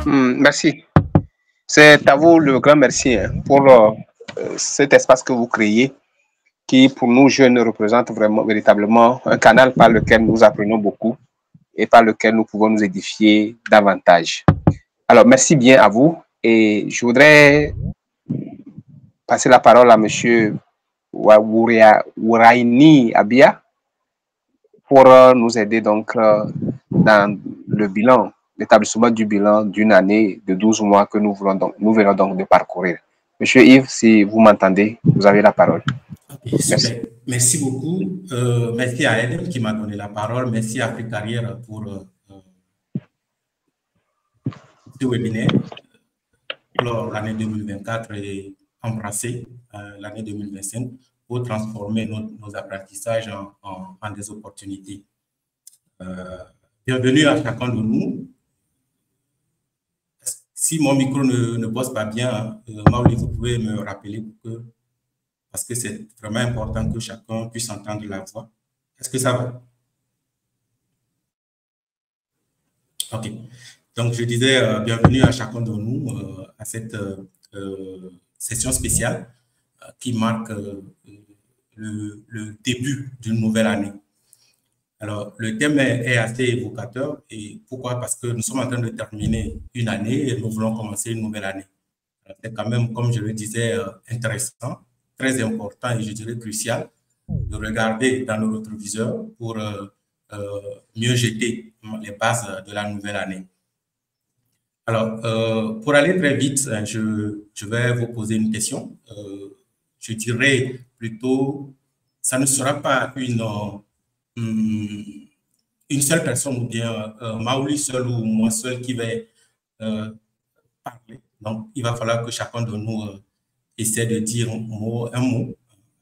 Merci. C'est à vous le grand merci pour cet espace que vous créez, qui pour nous jeunes représente véritablement un canal par lequel nous apprenons beaucoup et par lequel nous pouvons nous édifier davantage. Alors, merci bien à vous et je voudrais passer la parole à monsieur Wouraini Abia pour nous aider donc dans le bilan, l'établissement du bilan d'une année de 12 mois que nous venons donc de parcourir. Monsieur Yves, si vous m'entendez, vous avez la parole. Okay, super. Merci beaucoup. Merci à Edem qui m'a donné la parole. Merci à Afrique Carrière pour ce webinaire. Alors, l'année 2024 et embrasser l'année 2025 pour transformer nos apprentissages en des opportunités. Bienvenue à chacun de nous. Si mon micro ne bosse pas bien, Maoli, vous pouvez me rappeler parce que c'est vraiment important que chacun puisse entendre la voix. Est-ce que ça va? OK. Donc, je disais bienvenue à chacun de nous à cette session spéciale qui marque le début d'une nouvelle année. Alors, le thème est assez évocateur. Et pourquoi? Parce que nous sommes en train de terminer une année et nous voulons commencer une nouvelle année. C'est quand même, comme je le disais, intéressant, très important et je dirais crucial de regarder dans le rétroviseur pour mieux jeter les bases de la nouvelle année. Alors, pour aller très vite, je vais vous poser une question. Je dirais plutôt, ça ne sera pas une seule personne ou bien Maoli seul ou moi seul qui va parler. Donc, il va falloir que chacun de nous essaie de dire un mot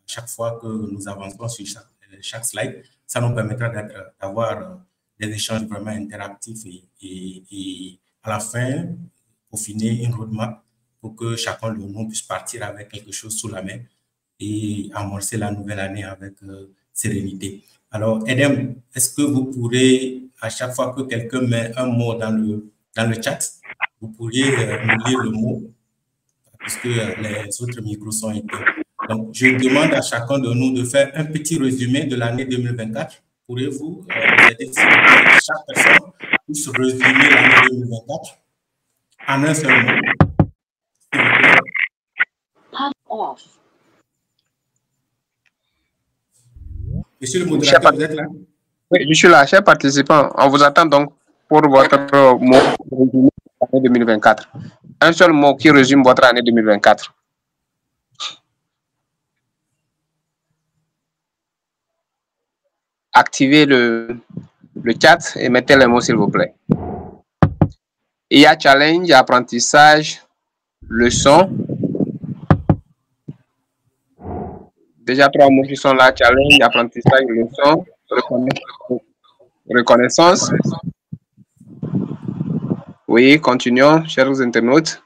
chaque fois que nous avançons sur chaque slide. Ça nous permettra d'avoir des échanges vraiment interactifs et à la fin, pour finir une roadmap pour que chacun de nous puisse partir avec quelque chose sous la main et amorcer la nouvelle année avec sérénité. Alors, Edem, est-ce que vous pourrez, à chaque fois que quelqu'un met un mot dans le chat, vous pourriez nous lire le mot, puisque les autres micros sont éteints. Donc, je demande à chacun de nous de faire un petit résumé de l'année 2024. Pourriez-vous nous aider, s'il vous plaît, chaque personne puisse résumer l'année 2024 en un seul mot, s'il vous plaît. Monsieur le modérateur, vous êtes là? Oui, je suis là, chers participants. On vous attend donc pour votre mot résumé de l'année 2024. Un seul mot qui résume votre année 2024. Activez le chat et mettez les mots, s'il vous plaît. Il y a challenge, apprentissage, leçon. Déjà 3 mots qui sont là, challenge, apprentissage, leçon, reconnaissance. Oui, continuons, chers internautes.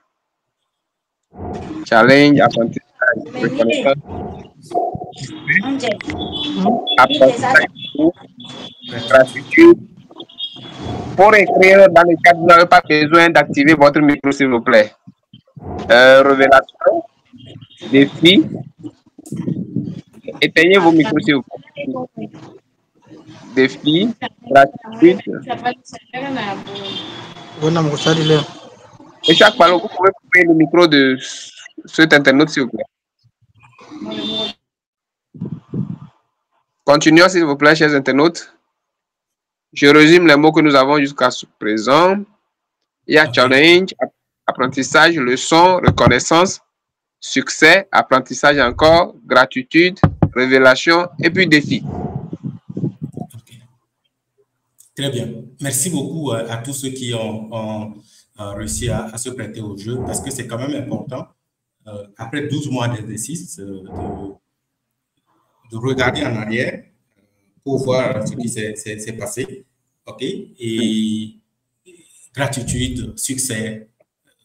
Challenge, apprentissage, reconnaissance. Apprentissage, gratitude. Pour écrire dans le cadre, vous n'avez pas besoin d'activer votre micro, s'il vous plaît. Révélation, défi. Éteignez vos micros, s'il vous plaît. Défi, gratitude. Et chaque fois, vous pouvez couper le micro de cet internaute, s'il vous plaît. Continuons, s'il vous plaît, chers internautes. Je résume les mots que nous avons jusqu'à présent. Il y a challenge, apprentissage, leçon, reconnaissance, succès, apprentissage encore, gratitude, révélation et puis défi. Très bien. Merci beaucoup à tous ceux qui ont réussi à se prêter au jeu parce que c'est quand même important, après 12 mois d'exercice, de regarder en arrière pour voir ce qui s'est passé. OK? Et gratitude, succès,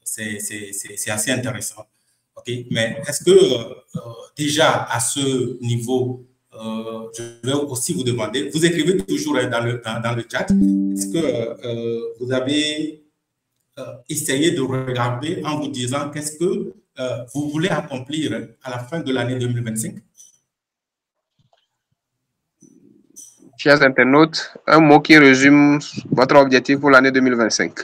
c'est assez intéressant. OK? Mais est-ce que déjà à ce niveau, je vais aussi vous demander, vous écrivez toujours dans le chat, est-ce que vous avez essayé de regarder en vous disant qu'est-ce que vous voulez accomplir à la fin de l'année 2025? Chers internautes, un mot qui résume votre objectif pour l'année 2025.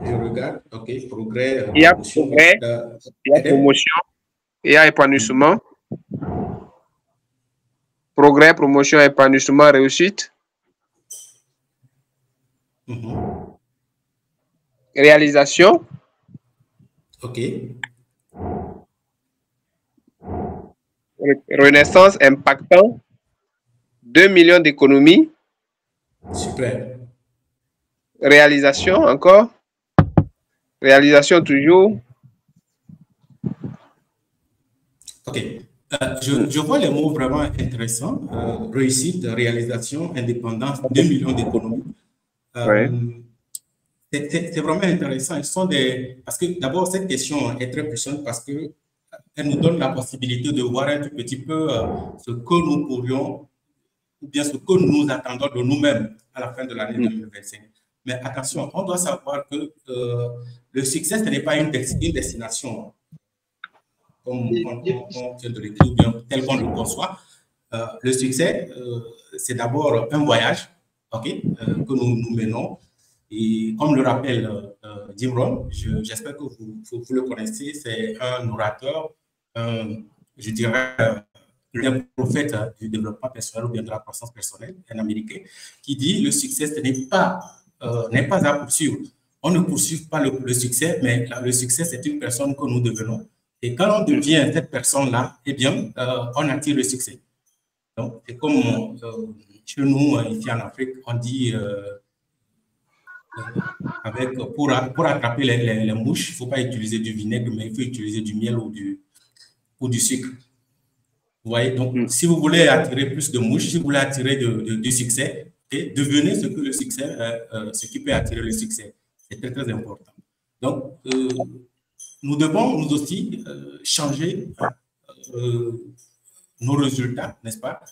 Je regarde, ok, progrès. Il y a progrès, il y a promotion, il y a épanouissement. Progrès, promotion, épanouissement, réussite. Réalisation. Ok. Renaissance impactant. 2 millions d'économies. Super. Réalisation encore. Réalisation toujours. Ok. Je vois les mots vraiment intéressants. Réussite, réalisation, indépendance, 2 millions d'économies. Oui. C'est vraiment intéressant. Parce que d'abord, cette question est très puissante parce qu'elle nous donne la possibilité de voir un tout petit peu ce que nous pourrions, ou bien ce que nous attendons de nous-mêmes à la fin de l'année 2025. Mais attention, on doit savoir que le succès, ce n'est pas une destination, comme on vient de l'écrire, ou bien tel qu'on le conçoit. Le succès, c'est d'abord un voyage, que nous menons. Et comme le rappelle Jim Rohn, j'espère que vous le connaissez, c'est un orateur, je dirais, le prophète du développement personnel ou bien de la croissance personnelle, un Américain, qui dit le succès, ce n'est pas à poursuivre. On ne poursuit pas le succès, mais le succès, c'est une personne que nous devenons. Et quand on devient cette personne-là, eh bien, on attire le succès. Donc, c'est comme chez nous, ici en Afrique, on dit pour attraper les mouches, il ne faut pas utiliser du vinaigre, mais il faut utiliser du miel ou du sucre. Vous voyez, donc, si vous voulez attirer plus de mouches, si vous voulez attirer du succès, devenez ce que le succès, ce qui peut attirer le succès. C'est très, très important. Donc, nous devons nous aussi changer nos résultats, n'est-ce pas?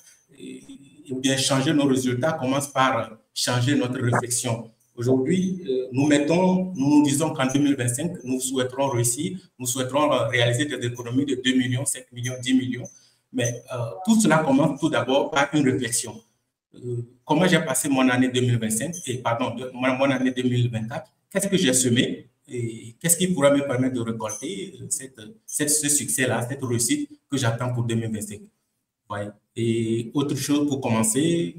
Ou bien changer nos résultats commence par changer notre réflexion. Aujourd'hui, nous disons qu'en 2025, nous souhaiterons réussir, nous souhaiterons réaliser des économies de 2 millions, 5 millions, 10 millions. Mais tout cela commence tout d'abord par une réflexion. Comment j'ai passé mon année 2025, mon année 2024? Qu'est-ce que j'ai semé? Et qu'est-ce qui pourra me permettre de récolter ce succès-là, cette réussite que j'attends pour 2025? Ouais. Et autre chose pour commencer,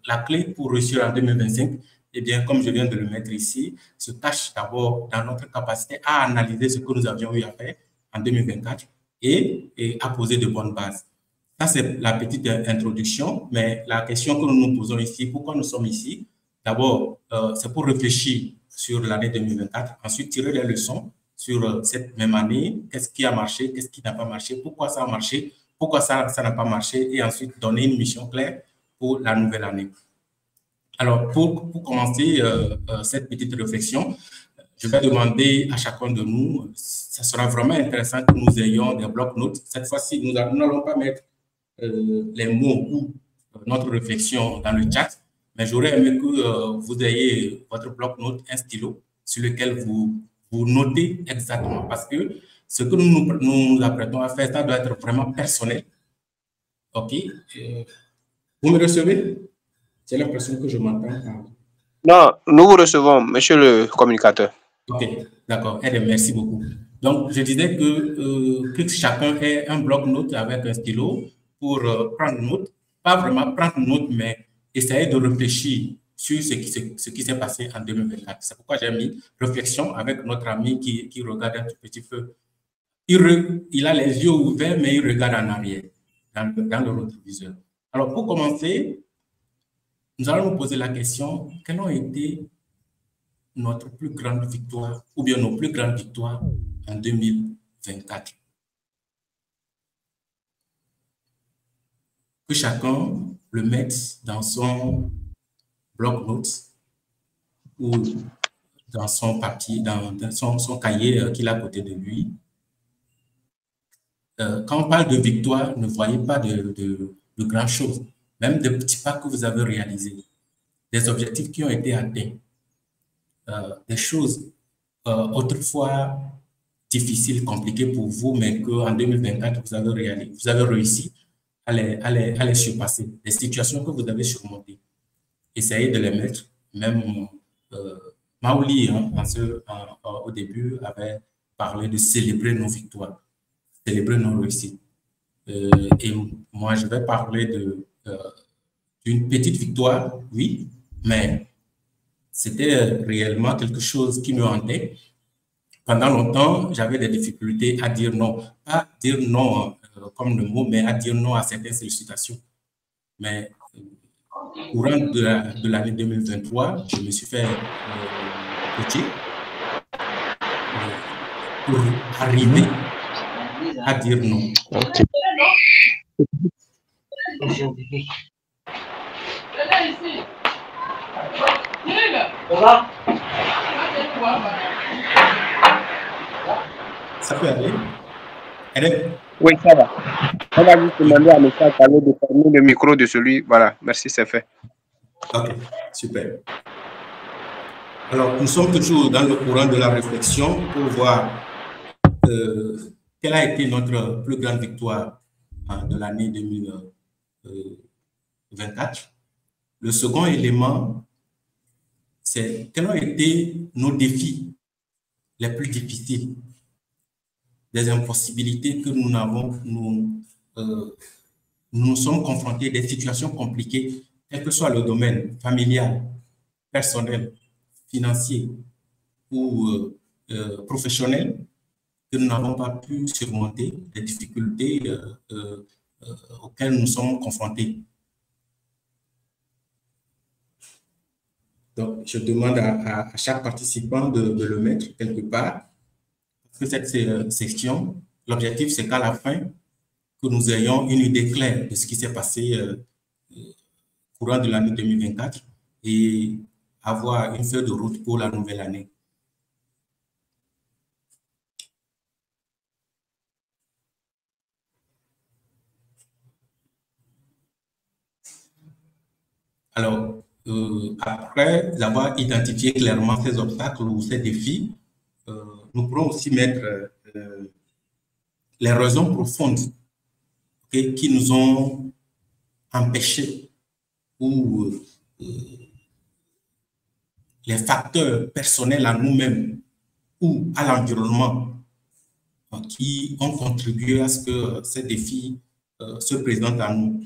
la clé pour réussir en 2025, eh bien, comme je viens de le mettre ici, se cache d'abord dans notre capacité à analyser ce que nous avions eu à faire en 2024 et à poser de bonnes bases. Ça, c'est la petite introduction, mais la question que nous nous posons ici, pourquoi nous sommes ici? D'abord, c'est pour réfléchir sur l'année 2024, ensuite tirer les leçons sur cette même année, qu'est-ce qui a marché, qu'est-ce qui n'a pas marché, pourquoi ça a marché, pourquoi ça n'a pas marché, et ensuite donner une mission claire pour la nouvelle année. Alors, pour commencer cette petite réflexion, je vais demander à chacun de nous, ça sera vraiment intéressant que nous ayons des blocs-notes. Cette fois-ci, nous n'allons pas mettre les mots ou notre réflexion dans le chat, mais j'aurais aimé que vous ayez votre bloc-notes, un stylo, sur lequel vous notez exactement, parce que ce que nous nous apprêtons à faire, ça doit être vraiment personnel. OK? Vous me recevez? J'ai l'impression que je m'entends. Non, nous vous recevons, monsieur le communicateur. OK, d'accord. Merci beaucoup. Donc, je disais que chacun ait un bloc-notes avec un stylo pour prendre note, pas vraiment prendre note, mais essayer de réfléchir sur ce qui s'est passé en 2024. C'est pourquoi j'ai mis réflexion avec notre ami qui regarde un tout petit peu. Il a les yeux ouverts, mais il regarde en arrière, dans le rétroviseur. Alors, pour commencer, nous allons nous poser la question, quelles ont été notre plus grande victoire, ou bien nos plus grandes victoires en 2024? Que chacun le mette dans son bloc-notes ou dans son papier, dans son cahier qu'il a à côté de lui. Quand on parle de victoire, ne voyez pas de grandes choses, même de petits pas que vous avez réalisés, des objectifs qui ont été atteints, des choses autrefois difficiles, compliquées pour vous, mais qu'en 2024, vous avez réussi à les surpasser, des situations que vous avez surmontées. Essayez de les mettre, même Maoli, hein, au début, avait parlé de célébrer nos victoires, célébrer nos réussites. Et moi, je vais parler d'une petite victoire, oui, mais c'était réellement quelque chose qui me hantait. Pendant longtemps, j'avais des difficultés à dire non. Pas dire non comme le mot, mais à dire non à certaines sollicitations. Mais au courant de l'année 2023, je me suis fait coacher pour arriver à dire non. Okay. Ça peut aller? Allez. Oui, ça va. On va juste demander à M. Akalo de fermer le micro de celui. Voilà, merci, c'est fait. Ok, super. Alors, nous sommes toujours dans le courant de la réflexion pour voir quelle a été notre plus grande victoire de l'année 2024. Le second élément, c'est quels ont été nos défis les plus difficiles, des impossibilités que nous sommes confrontés, des situations compliquées, quel que soit le domaine familial, personnel, financier ou professionnel, que nous n'avons pas pu surmonter, des difficultés auxquelles nous sommes confrontés. Donc, je demande à chaque participant de le mettre quelque part. Parce que cette section, l'objectif, c'est qu'à la fin, que nous ayons une idée claire de ce qui s'est passé courant de l'année 2024 et avoir une feuille de route pour la nouvelle année. Alors, après avoir identifié clairement ces obstacles ou ces défis, nous pourrons aussi mettre les raisons profondes qui nous ont empêchés ou les facteurs personnels à nous-mêmes ou à l'environnement qui ont contribué à ce que ces défis se présentent à nous.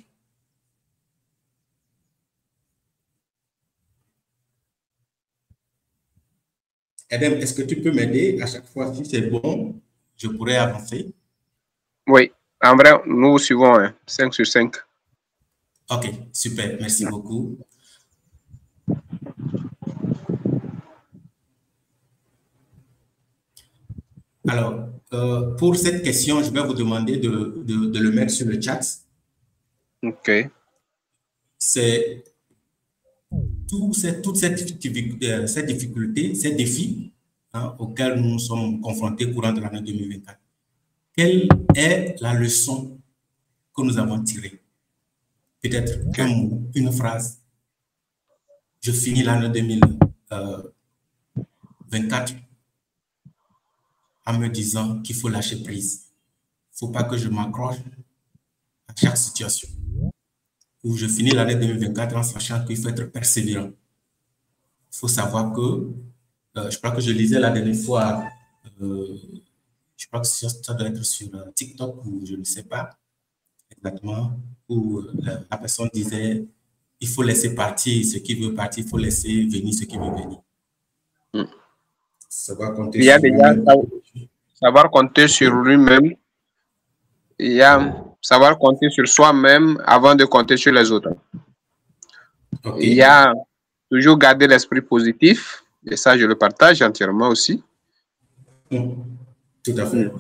Edem, est-ce que tu peux m'aider à chaque fois? Si c'est bon, je pourrais avancer. Oui, en vrai, nous suivons 5 sur 5. Ok, super, merci beaucoup. Alors, pour cette question, je vais vous demander de le mettre sur le chat. Ok. C'est toutes ces difficultés, ces défis auxquels nous sommes confrontés courant de l'année 2024. Quelle est la leçon que nous avons tirée? Peut-être un mot, une phrase. Je finis l'année 2024 en me disant qu'il faut lâcher prise. Il ne faut pas que je m'accroche à chaque situation. Ou je finis l'année 2024 en sachant qu'il faut être persévérant. Il faut savoir que, je crois que je lisais la dernière fois, je crois que ça doit être sur TikTok ou je ne sais pas exactement, où la personne disait il faut laisser partir ce qui veut partir, il faut laisser venir ce qui veut venir. Ça va compter sur lui-même. Savoir compter sur lui-même. Il y a savoir compter sur soi-même avant de compter sur les autres. Okay. Il y a toujours garder l'esprit positif, et ça, je le partage entièrement aussi. Tout à fait.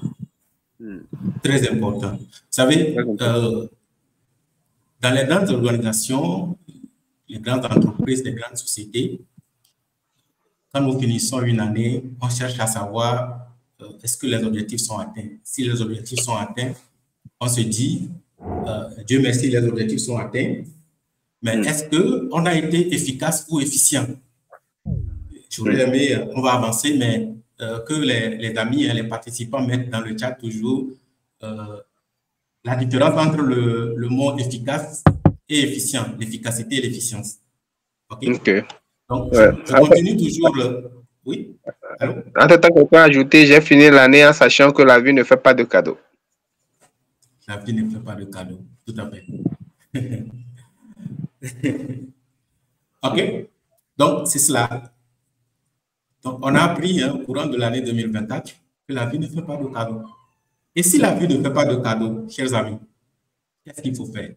Très important. Vous savez, dans les grandes organisations, les grandes entreprises, les grandes sociétés, quand nous finissons une année, on cherche à savoir est-ce que les objectifs sont atteints. Si les objectifs sont atteints, on se dit, Dieu merci, les objectifs sont atteints, mais est-ce qu'on a été efficace ou efficient? J'aurais aimé, on va avancer, mais que les amis et les participants mettent dans le chat toujours la différence entre le mot efficace et efficient, l'efficacité et l'efficience. OK? Donc, je continue toujours. Oui? Allô? Entre-temps, quelqu'un a ajouté, j'ai fini l'année en sachant que la vie ne fait pas de cadeaux. La vie ne fait pas de cadeaux, tout à fait. OK? Donc, c'est cela. Donc, on a appris au courant de l'année 2024 que la vie ne fait pas de cadeaux. Et si la vie ne fait pas de cadeaux, chers amis, qu'est-ce qu'il faut faire?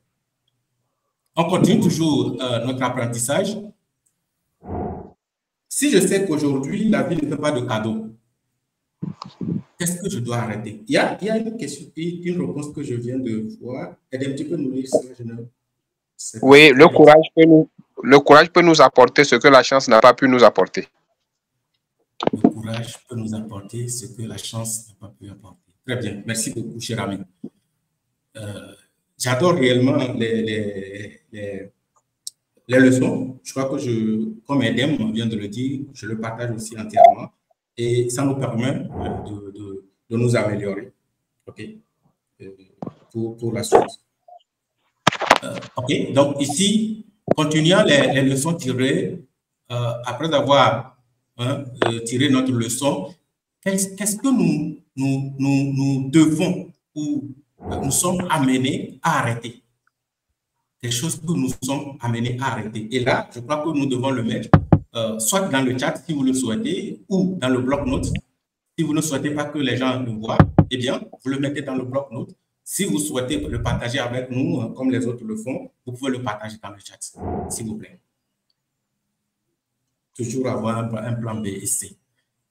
On continue toujours notre apprentissage. Si je sais qu'aujourd'hui, la vie ne fait pas de cadeaux, qu'est-ce que je dois arrêter? Il y a une question, une réponse que je viens de voir. Elle est un petit peu nous lire ça, je ne sais pas. Oui, le courage peut nous apporter ce que la chance n'a pas pu nous apporter. Le courage peut nous apporter ce que la chance n'a pas pu apporter. Très bien. Merci beaucoup, cher ami. J'adore réellement les leçons. Je crois que comme Edem vient de le dire, je le partage aussi entièrement. Et ça nous permet de nous améliorer. OK? Pour la suite. OK? Donc, ici, continuant les leçons tirées, après avoir tiré notre leçon, qu'est-ce que nous devons ou nous sommes amenés à arrêter? Des choses que nous sommes amenés à arrêter. Et là, je crois que nous devons le mettre soit dans le chat si vous le souhaitez ou dans le bloc-notes. Si vous ne souhaitez pas que les gens le voient, eh bien, vous le mettez dans le bloc-notes. Si vous souhaitez le partager avec nous, comme les autres le font, vous pouvez le partager dans le chat, s'il vous plaît. Toujours avoir un plan B et C.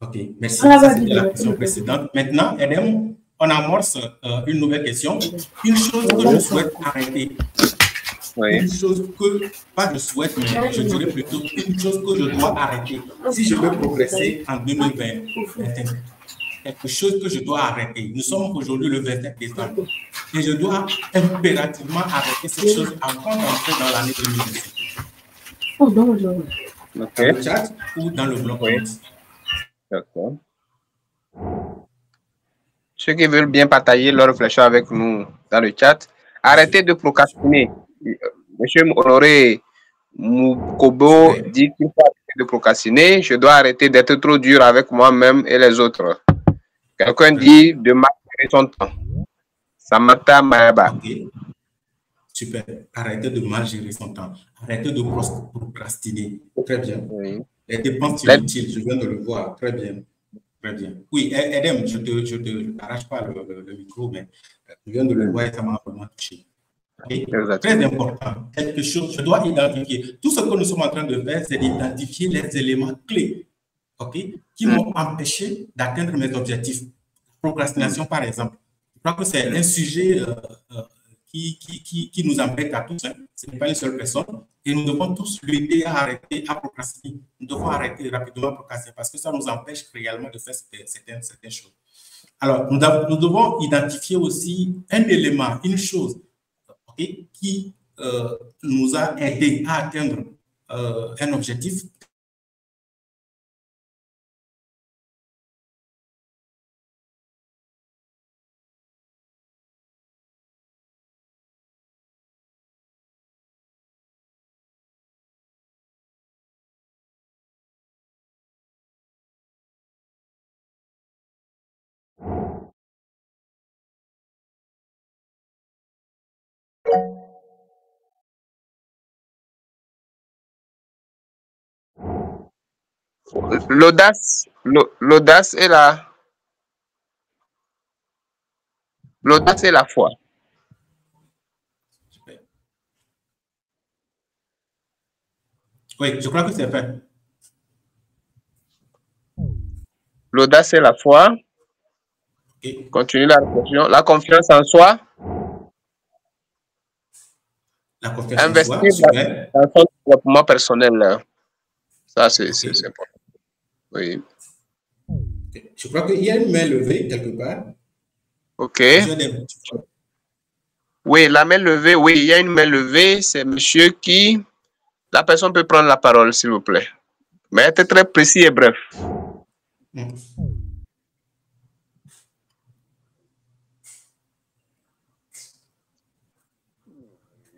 OK, merci. Ça, c'était la question précédente. Maintenant, Edem, on amorce une nouvelle question. Une chose que je souhaite arrêter. Oui. Une chose que, pas je souhaite, mais je dirais plutôt une chose que je dois arrêter si je veux progresser en 2020. Quelque chose que je dois arrêter. Nous sommes aujourd'hui le 27 décembre et je dois impérativement arrêter cette chose avant d'entrer dans l'année 2025. Dans le chat ou dans le bloc. Oui. D'accord. Ceux qui veulent bien partager leur réflexion avec nous dans le chat, arrêtez de procrastiner. Monsieur Honoré Moukobo dit qu'il faut arrêter de procrastiner. Je dois arrêter d'être trop dur avec moi-même et les autres. Quelqu'un dit de mal gérer son temps. Samantha Mayaba. Okay. Super. Arrêtez de mal gérer son temps. Arrêtez de procrastiner. Très bien. Oui. Les dépenses inutiles, je viens de le voir. Très bien. Très bien. Oui, Edem, je ne t'arrache pas le micro, mais je viens de le voir et ça m'a vraiment touché. Okay. Très important. Quelque chose, je dois identifier. Tout ce que nous sommes en train de faire, c'est d'identifier les éléments clés, qui m'ont empêché d'atteindre mes objectifs. Procrastination, par exemple. Je crois que c'est un sujet qui nous embête à tous. Hein. Ce n'est pas une seule personne. Et nous devons tous lutter à arrêter à procrastiner. Nous devons arrêter rapidement à procrastiner parce que ça nous empêche réellement de faire certaines choses. Alors, nous devons identifier aussi un élément, une chose qui nous a aidé à atteindre un objectif. L'audace et la foi. Oui, je crois que c'est fait. L'audace et la foi. Okay. Continue la réflexion. La confiance en soi. La confiance en soi, dans son développement personnel. Ça, c'est important. Oui. Okay. Je crois qu'il y a une main levée quelque part. OK. Oui, la main levée, oui, il y a une main levée. C'est monsieur qui... La personne peut prendre la parole, s'il vous plaît. Mais être très précis et bref.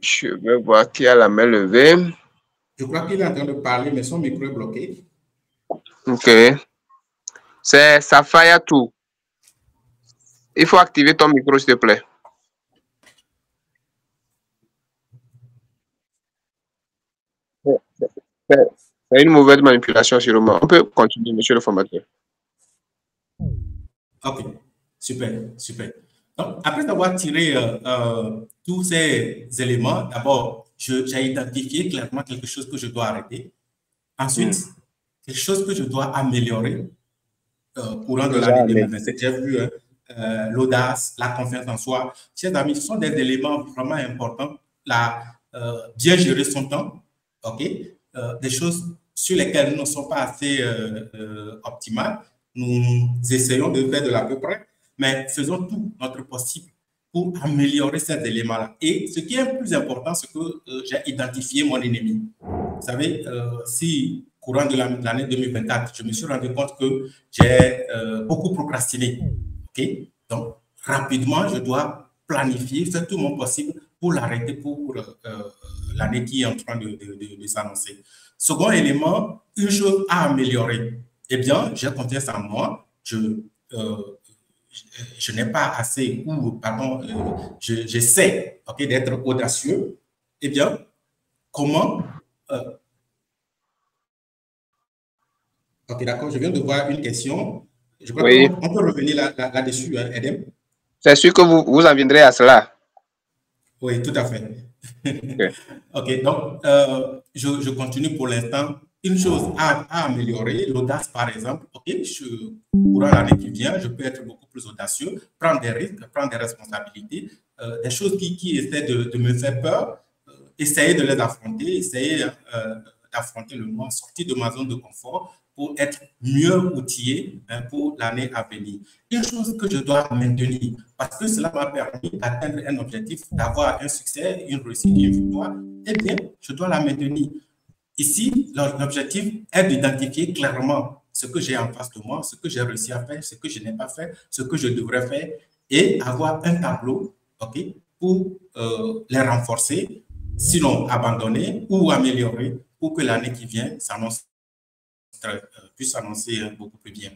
Je vais voir qui a la main levée. Je crois qu'il est en train de parler, mais son micro est bloqué. OK. C'est Safayatou. Il faut activer ton micro, s'il te plaît. C'est une mauvaise manipulation, sûrement. On peut continuer, monsieur le formateur. OK, super, super. Donc, après avoir tiré tous ces éléments, d'abord, j'ai identifié clairement quelque chose que je dois arrêter. Ensuite, quelque chose que je dois améliorer courant de l'année 2027. J'ai vu l'audace, la confiance en soi. Chers amis, ce sont des éléments vraiment importants. Bien gérer son temps, OK? Des choses sur lesquelles nous ne sommes pas assez optimales. Nous essayons de faire de l'à peu près, mais faisons tout notre possible pour améliorer ces éléments-là. Et ce qui est le plus important, c'est que j'ai identifié mon ennemi. Vous savez, si courant de l'année 2024, je me suis rendu compte que j'ai beaucoup procrastiné. OK? Donc, rapidement, je dois planifier, faire tout mon possible pour l'arrêter pour l'année qui est en train de s'annoncer. Second élément, une chose à améliorer. Eh bien, j'ai confiance en moi. Je n'ai pas assez, ou pardon, j'essaie d'être audacieux. Eh bien, comment OK, d'accord. Je viens de voir une question. Je crois qu'on peut revenir là-dessus, Edem. C'est sûr que vous en viendrez à cela. Oui, tout à fait. Okay. OK, donc, je continue pour l'instant. Une chose à améliorer, l'audace, par exemple. OK, courant l'année qui vient, je peux être beaucoup plus audacieux, prendre des risques, prendre des responsabilités, des choses qui essaient de me faire peur, essayer de les affronter, essayer d'affronter le mois, sortir de ma zone de confort pour être mieux outillé pour l'année à venir. Une chose que je dois maintenir, parce que cela m'a permis d'atteindre un objectif, d'avoir un succès, une réussite, une victoire, eh bien, je dois la maintenir. Ici, l'objectif est d'identifier clairement ce que j'ai en face de moi, ce que j'ai réussi à faire, ce que je n'ai pas fait, ce que je devrais faire, et avoir un tableau, OK, pour les renforcer, sinon abandonner ou améliorer pour que l'année qui vient puisse s'annoncer beaucoup plus bien.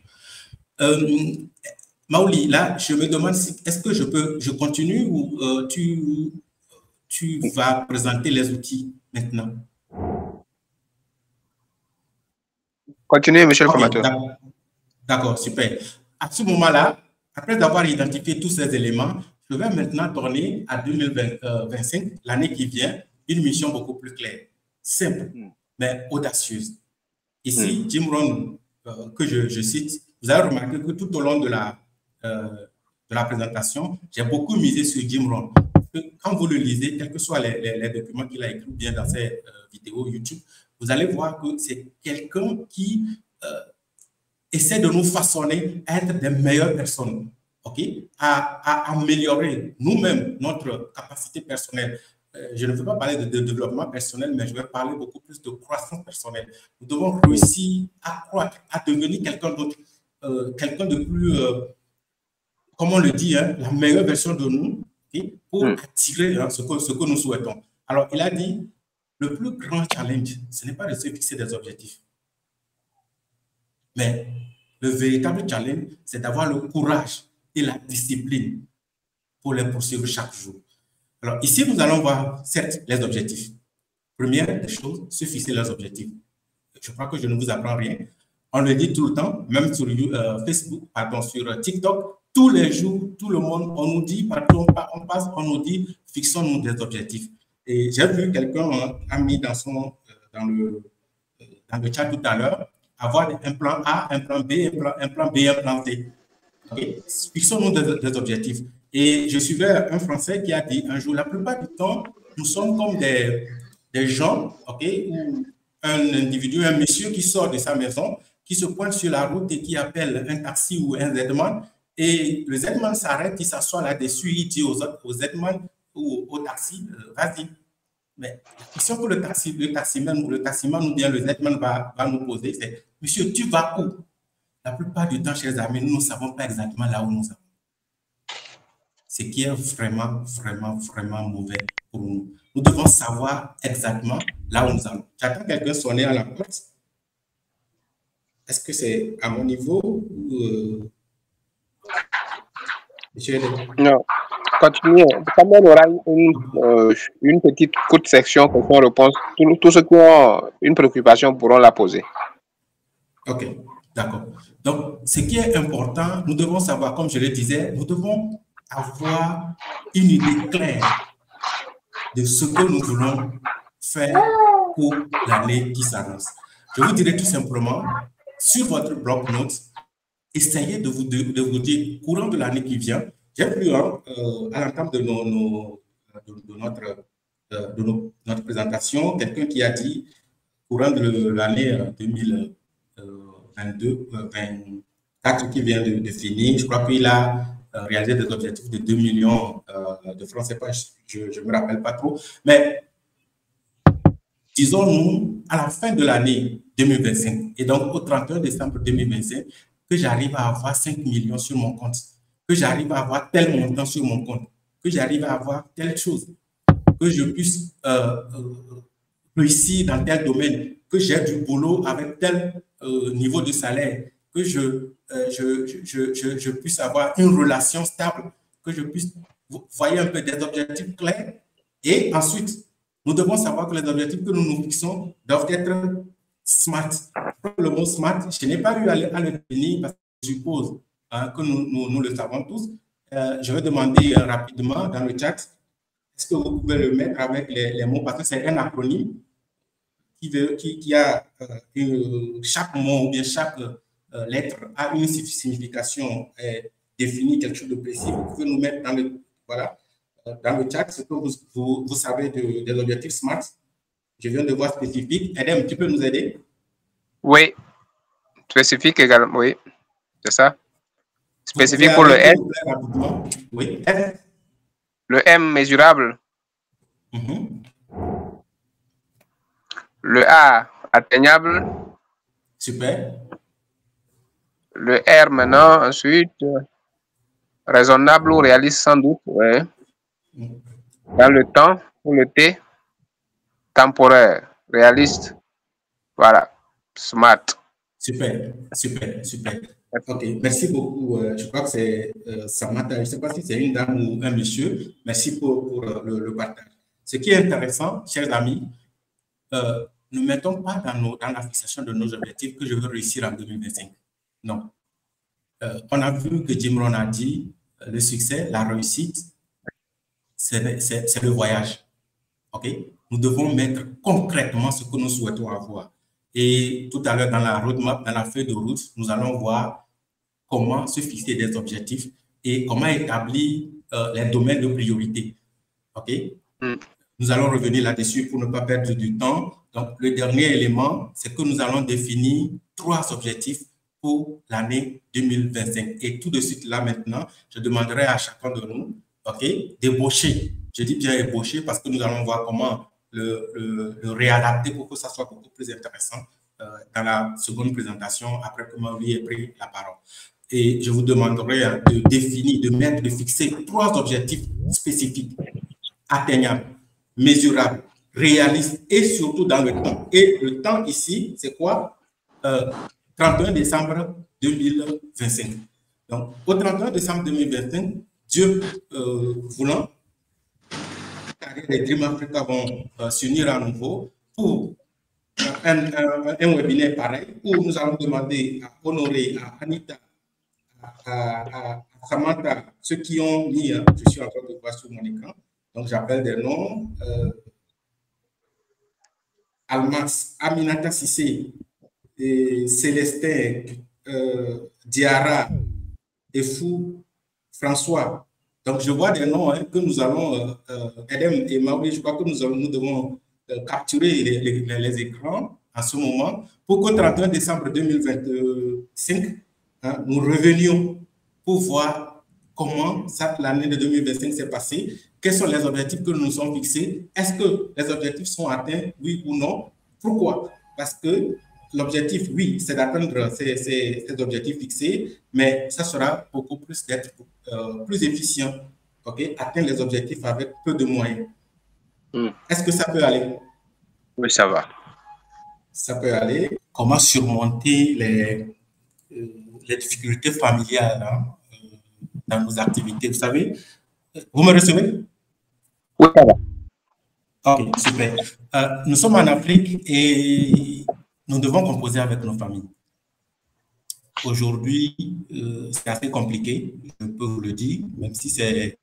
Maouli, là, je me demande est-ce que je continue ou tu vas présenter les outils maintenant? Continuez, monsieur le formateur. D'accord, super. À ce moment-là, après avoir identifié tous ces éléments, je vais maintenant tourner à 2025, l'année qui vient, une mission beaucoup plus claire, simple, mais audacieuse. Ici, Jim Rohn, que je cite, vous avez remarqué que tout au long de la présentation, j'ai beaucoup misé sur Jim Rohn. Quand vous le lisez, quels que soient les documents qu'il a écrits bien dans ses vidéos YouTube, vous allez voir que c'est quelqu'un qui essaie de nous façonner à être des meilleures personnes, OK? À améliorer nous-mêmes notre capacité personnelle. Je ne veux pas parler de développement personnel, mais je vais parler beaucoup plus de croissance personnelle. Nous devons réussir à croître, à devenir quelqu'un d'autre, quelqu'un de plus, comme on le dit, la meilleure version de nous, okay, pour attirer ce que nous souhaitons. Alors, il a dit, le plus grand challenge, ce n'est pas de se fixer des objectifs. Mais le véritable challenge, c'est d'avoir le courage et la discipline pour les poursuivre chaque jour. Alors ici, nous allons voir, certes, les objectifs. Première des choses, se fixer les objectifs. Je crois que je ne vous apprends rien. On le dit tout le temps, même sur Facebook, pardon, sur TikTok, tous les jours, tout le monde, on nous dit, partout on passe, on nous dit, fixons-nous des objectifs. Et j'ai vu quelqu'un a mis dans le chat tout à l'heure, avoir un plan A, un plan B, un plan B, un plan C. Okay? Fixons-nous des objectifs. Et je suivais un Français qui a dit un jour, la plupart du temps, nous sommes comme des gens, okay, ou un individu, un monsieur qui sort de sa maison qui se pointe sur la route et qui appelle un taxi ou un Z-man, et le Z-man s'arrête, il s'assoit là-dessus, il dit au Z-man ou au taxi, vas-y. Mais la question que le taximan ou bien le Z-man va nous poser, c'est, monsieur, tu vas où? La plupart du temps, chers amis, nous ne savons pas exactement là où nous allons. Ce qui est vraiment, vraiment, vraiment mauvais pour nous. Nous devons savoir exactement là où nous allons. J'attends quelqu'un sonner à la porte. Est-ce que c'est à mon niveau ou Non, continuez. Quand même, on aura une petite courte section question-réponse. Tous ceux qui ont une préoccupation pourront la poser. Ok, d'accord. Donc, ce qui est important, nous devons savoir, comme je le disais, nous devons avoir une idée claire de ce que nous voulons faire pour l'année qui s'annonce. Je vous dirai tout simplement, sur votre bloc-notes, essayez de vous dire, courant de l'année qui vient, j'ai vu à l'entame de notre présentation, quelqu'un qui a dit, courant de l'année 2022-2024 qui vient de finir, je crois qu'il a réalisé des objectifs de 2 millions de francs CFA, je ne me rappelle pas trop, mais disons-nous, à la fin de l'année 2025, et donc au 31 décembre 2025, que j'arrive à avoir 5 millions sur mon compte, que j'arrive à avoir tel montant sur mon compte, que j'arrive à avoir telle chose, que je puisse réussir dans tel domaine, que j'ai du boulot avec tel niveau de salaire, que je puisse avoir une relation stable, que je puisse voir un peu des objectifs clairs. Et ensuite, nous devons savoir que les objectifs que nous nous fixons doivent être smart. Le mot smart, je n'ai pas eu à le définir parce que je suppose que nous le savons tous. Je vais demander rapidement dans le chat, est-ce que vous pouvez le mettre avec les mots, parce que c'est un acronyme qui a chaque mot ou bien chaque lettre a une signification définie, quelque chose de précis. Vous pouvez nous mettre dans le, voilà, dans le chat ce que vous savez des objectifs SMART. Je viens de voir spécifique. Edem, tu peux nous aider? Oui, spécifique également, oui, c'est ça. Spécifique pour le S. Oui, le M mesurable. Le A atteignable. Super. Le R maintenant, ensuite, raisonnable ou réaliste sans doute, ouais. Dans le temps, pour le T, temporaire, réaliste, voilà, smart. Super, super, super. Ok, merci beaucoup. Je crois que c'est Samantha. Je ne sais pas si c'est une dame ou un monsieur. Merci pour le partage. Ce qui est intéressant, chers amis, ne mettons pas dans la fixation de nos objectifs que je veux réussir en 2025. Non. On a vu que Jim Rohn a dit le succès, la réussite, c'est le voyage. Ok? Nous devons mettre concrètement ce que nous souhaitons avoir. Et tout à l'heure, dans la roadmap, dans la feuille de route, nous allons voir comment se fixer des objectifs et comment établir les domaines de priorité. OK? Nous allons revenir là-dessus pour ne pas perdre du temps. Donc, le dernier élément, c'est que nous allons définir 3 objectifs pour l'année 2025. Et tout de suite, là, maintenant, je demanderai à chacun de nous, OK, d'ébaucher. Je dis bien ébaucher parce que nous allons voir comment le réadapter pour que ça soit beaucoup plus intéressant dans la seconde présentation après que Marie ait pris la parole. Et je vous demanderai de définir, de fixer 3 objectifs spécifiques, atteignables, mesurables, réalistes et surtout dans le temps. Et le temps ici, c'est quoi? 31 décembre 2025. Donc, au 31 décembre 2025, Dieu voulant, les Dream Africa vont s'unir à nouveau pour un webinaire pareil où nous allons demander à Honoré, à Anita, à Samantha, ceux qui ont mis, je suis en train de voir sur mon écran, donc j'appelle des noms, Almas, Aminata Sissé, et Célestin, Diara, Efou, François. Donc, je vois des noms que nous allons, Edem et Maoui, je crois que nous devons capturer les écrans en ce moment pour qu'au 31 décembre 2025, hein, nous revenions pour voir comment l'année de 2025 s'est passée, quels sont les objectifs que nous nous sommes fixés, est-ce que les objectifs sont atteints, oui ou non, pourquoi? Parce que l'objectif, oui, c'est d'atteindre ces objectifs fixés, mais ça sera beaucoup plus d'être plus efficient, ok? Atteindre les objectifs avec peu de moyens. Est-ce que ça peut aller? Oui, ça va. Ça peut aller. Comment surmonter les difficultés familiales, hein, dans nos activités? Vous savez, vous me recevez? Oui, ça va. Ok, super. Nous sommes en Afrique et nous devons composer avec nos familles. Aujourd'hui, c'est assez compliqué, je peux vous le dire, même si c'est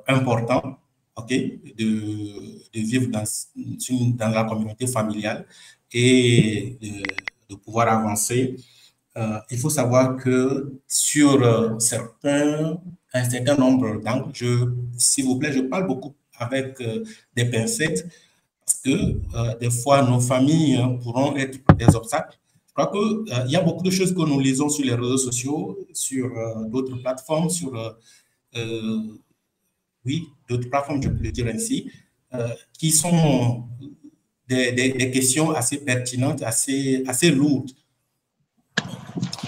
important, ok, de vivre dans la communauté familiale et de pouvoir avancer. Il faut savoir que sur un certain nombre d'angles, s'il vous plaît, je parle beaucoup avec des pincettes parce que des fois, nos familles pourront être des obstacles. Je crois qu'il y a beaucoup de choses que nous lisons sur les réseaux sociaux, sur d'autres plateformes, oui, d'autres plateformes, je peux le dire ainsi, qui sont des questions assez pertinentes, assez lourdes.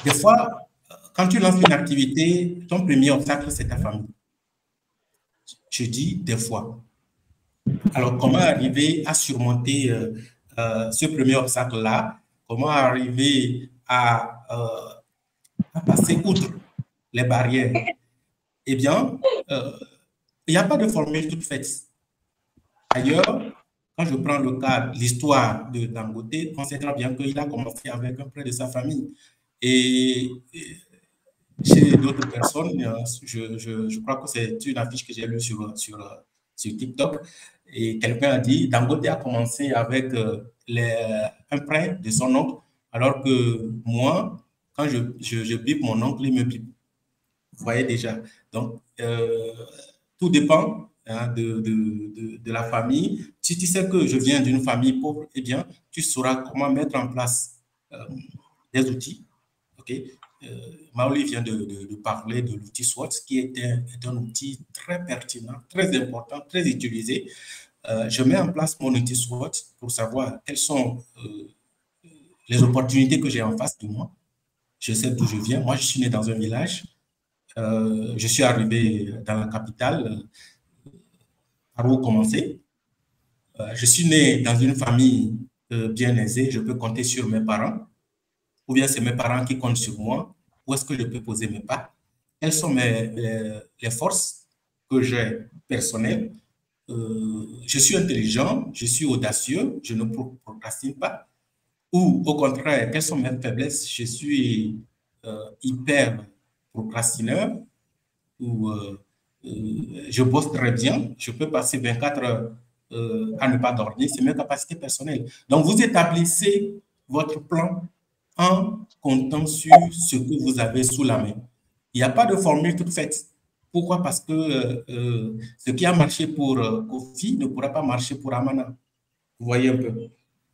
Des fois, quand tu lances une activité, ton premier obstacle, c'est ta famille. Je dis des fois. Alors, comment arriver à surmonter ce premier obstacle-là? Comment arriver à passer outre les barrières? Eh bien, il n'y a pas de formule toute faite. D'ailleurs, quand je prends le cas, l'histoire de Dangote, on sait très bien qu'il a commencé avec un prêt de sa famille. Et chez d'autres personnes, je crois que c'est une affiche que j'ai lue sur TikTok, et quelqu'un a dit Dangote a commencé avec un prêt de son oncle, alors que moi, quand je bipe mon oncle, il me bipe. Vous voyez déjà. Donc, tout dépend, hein, de la famille. Si tu sais que je viens d'une famille pauvre, eh bien, tu sauras comment mettre en place des outils. OK? Maoli vient de parler de l'outil SWOT, qui est un outil très pertinent, très important, très utilisé. Je mets en place mon outil SWOT pour savoir quelles sont les opportunités que j'ai en face de moi. Je sais d'où je viens. Moi, je suis né dans un village. Je suis arrivé dans la capitale, par où commencer. Je suis né dans une famille bien aisée. Je peux compter sur mes parents. Ou bien c'est mes parents qui comptent sur moi. Où est-ce que je peux poser mes pas? Quelles sont les forces que j'ai personnelles? Je suis intelligent, je suis audacieux, je ne procrastine pas. Ou au contraire, quelles sont mes faiblesses? Je suis hyper procrastineur, ou je bosse très bien, je peux passer 24 heures à ne pas dormir, c'est mes capacités personnelles. Donc, vous établissez votre plan en comptant sur ce que vous avez sous la main. Il n'y a pas de formule toute faite. Pourquoi? Parce que ce qui a marché pour Kofi ne pourra pas marcher pour Amana. Vous voyez un peu.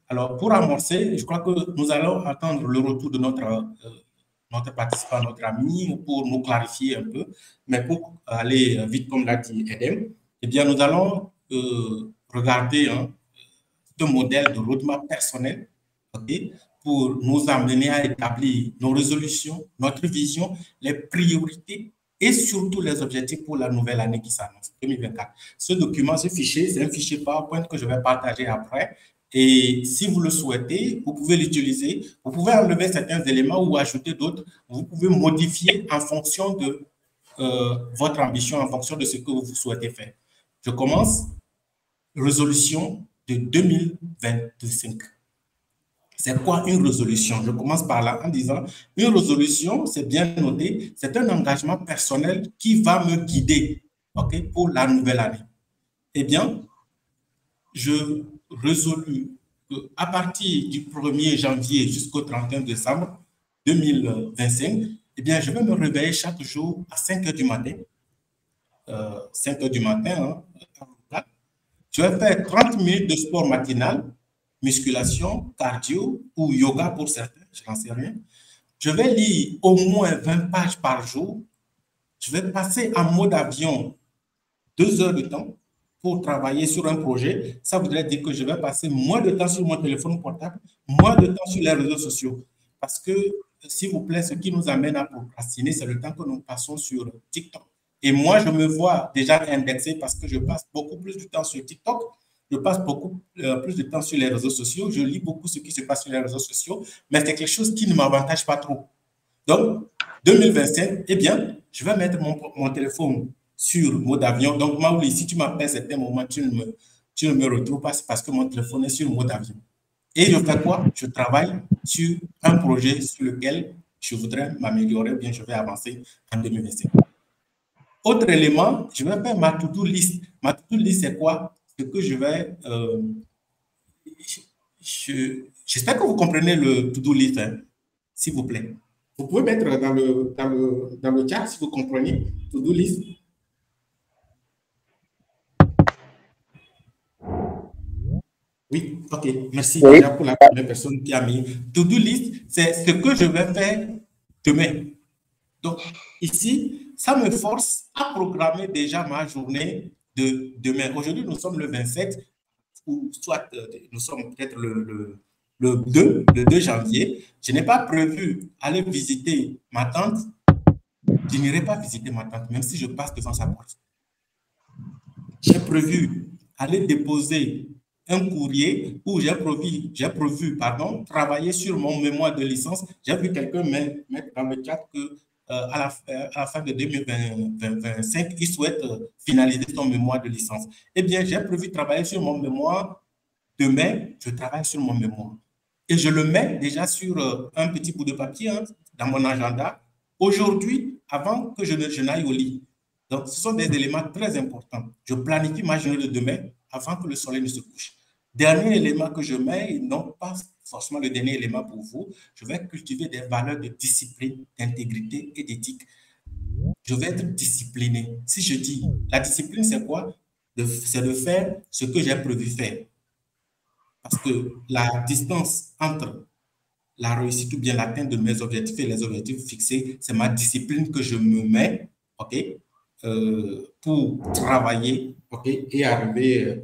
Alors, pour amorcer, je crois que nous allons attendre le retour de notre participant, notre ami, pour nous clarifier un peu. Mais pour aller vite, comme l'a dit Edem, eh bien, nous allons regarder ce modèle de roadmap personnel, okay, pour nous amener à établir nos résolutions, notre vision, les priorités et surtout les objectifs pour la nouvelle année qui s'annonce, 2024. Ce document, ce fichier, c'est un fichier PowerPoint que je vais partager après. Et si vous le souhaitez, vous pouvez l'utiliser. Vous pouvez enlever certains éléments ou ajouter d'autres. Vous pouvez modifier en fonction de votre ambition, en fonction de ce que vous souhaitez faire. Je commence. Résolution de 2025. C'est quoi une résolution? Je commence par là en disant, une résolution, c'est bien noté, c'est un engagement personnel qui va me guider, okay, pour la nouvelle année. Eh bien, je résolus qu'à partir du 1er janvier jusqu'au 31 décembre 2025, eh bien, je vais me réveiller chaque jour à 5 heures du matin. 5 heures du matin, hein, je vais faire 30 minutes de sport matinal musculation, cardio ou yoga pour certains, je n'en sais rien. Je vais lire au moins 20 pages par jour. Je vais passer en mode avion 2 heures de temps pour travailler sur un projet. Ça voudrait dire que je vais passer moins de temps sur mon téléphone portable, moins de temps sur les réseaux sociaux. Parce que, s'il vous plaît, ce qui nous amène à procrastiner, c'est le temps que nous passons sur TikTok. Et moi, je me vois déjà indexé parce que je passe beaucoup plus de temps sur TikTok. Je passe beaucoup plus de temps sur les réseaux sociaux. Je lis beaucoup ce qui se passe sur les réseaux sociaux, mais c'est quelque chose qui ne m'avantage pas trop. Donc, 2025, eh bien, je vais mettre mon téléphone sur mode avion. Donc, Maouli, si tu m'appelles à certains moments, tu ne me retrouves pas, c'est parce que mon téléphone est sur mode avion. Et je fais quoi? Je travaille sur un projet sur lequel je voudrais m'améliorer, bien je vais avancer en 2025. Autre élément, je vais faire ma to-do list. Ma to-do list, c'est quoi? Ce que je vais... j'espère que vous comprenez le to-do list, hein, s'il vous plaît. Vous pouvez mettre dans le chat si vous comprenez to-do list. Oui, ok, merci déjà pour la première personne qui a mis. To-do list, c'est ce que je vais faire demain. Donc, ici, ça me force à programmer déjà ma journée de demain. Aujourd'hui, nous sommes le 27, ou soit nous sommes peut-être le 2 janvier. Je n'ai pas prévu aller visiter ma tante. Je n'irai pas visiter ma tante, même si je passe devant sa porte. J'ai prévu aller déposer un courrier où j'ai prévu travailler sur mon mémoire de licence. J'ai vu quelqu'un mettre dans le chat que à la fin de 2025, il souhaite finaliser son mémoire de licence. Eh bien, j'ai prévu travailler sur mon mémoire. Demain, je travaille sur mon mémoire. Et je le mets déjà sur un petit bout de papier dans mon agenda. Aujourd'hui, avant que je n'aille au lit. Donc, ce sont des éléments très importants. Je planifie ma journée de demain avant que le soleil ne se couche. Dernier élément que je mets, et non pas forcément le dernier élément pour vous, je vais cultiver des valeurs de discipline, d'intégrité et d'éthique. Je vais être discipliné. Si je dis, la discipline, c'est quoi? C'est de faire ce que j'ai prévu faire. Parce que la distance entre la réussite ou bien l'atteinte de mes objectifs et les objectifs fixés, c'est ma discipline que je me mets, OK, pour travailler, OK, et arriver.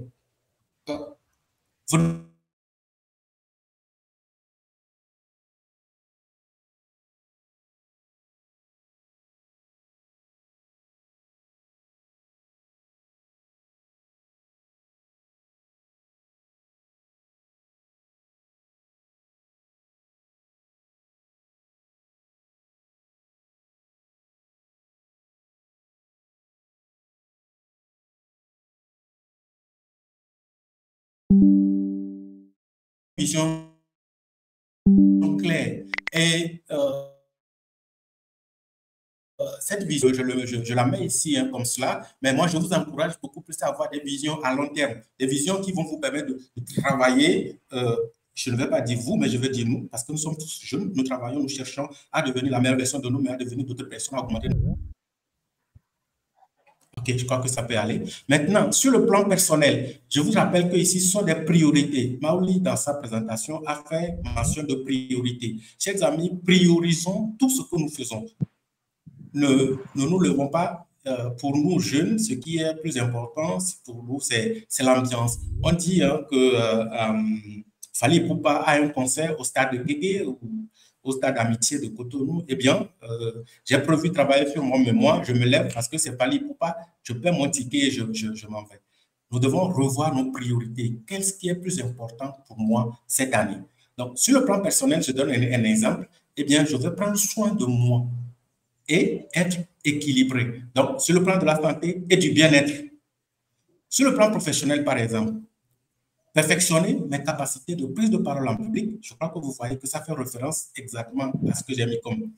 Vision claire. Et cette vision, je la mets ici comme cela, mais moi, je vous encourage beaucoup plus à avoir des visions à long terme, des visions qui vont vous permettre de travailler. Je ne vais pas dire vous, mais je vais dire nous, parce que nous sommes tous jeunes, nous travaillons, nous cherchons à devenir la meilleure version de nous, mais à devenir d'autres personnes, à augmenter. Ok, je crois que ça peut aller. Maintenant, sur le plan personnel, je vous rappelle que ici, ce sont des priorités. Maouli, dans sa présentation, a fait mention de priorités. Chers amis, priorisons tout ce que nous faisons. Ne nous levons pas. Pour nous jeunes, ce qui est plus important pour nous, c'est l'ambiance. On dit que Fally Ipupa a un concert au stade de Guégué ou au stade d'amitié de Cotonou. Eh bien, j'ai prévu travailler sur mon mémoire. Je me lève parce que c'est Fally Ipupa. Je paie mon ticket et je m'en vais. Nous devons revoir nos priorités. Qu'est-ce qui est plus important pour moi cette année? Donc, sur le plan personnel, je donne un exemple. Eh bien, je vais prendre soin de moi et être équilibré. Donc, sur le plan de la santé et du bien-être. Sur le plan professionnel, par exemple, perfectionner mes capacités de prise de parole en public. Je crois que vous voyez que ça fait référence exactement à ce que j'ai mis comme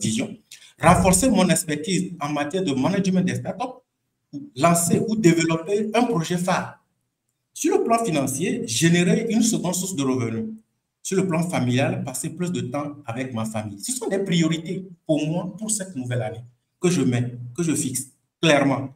vision. Renforcer mon expertise en matière de management des startups, lancer ou développer un projet phare. Sur le plan financier, générer une seconde source de revenus. Sur le plan familial, passer plus de temps avec ma famille. Ce sont des priorités pour moi, pour cette nouvelle année, que je mets, que je fixe clairement.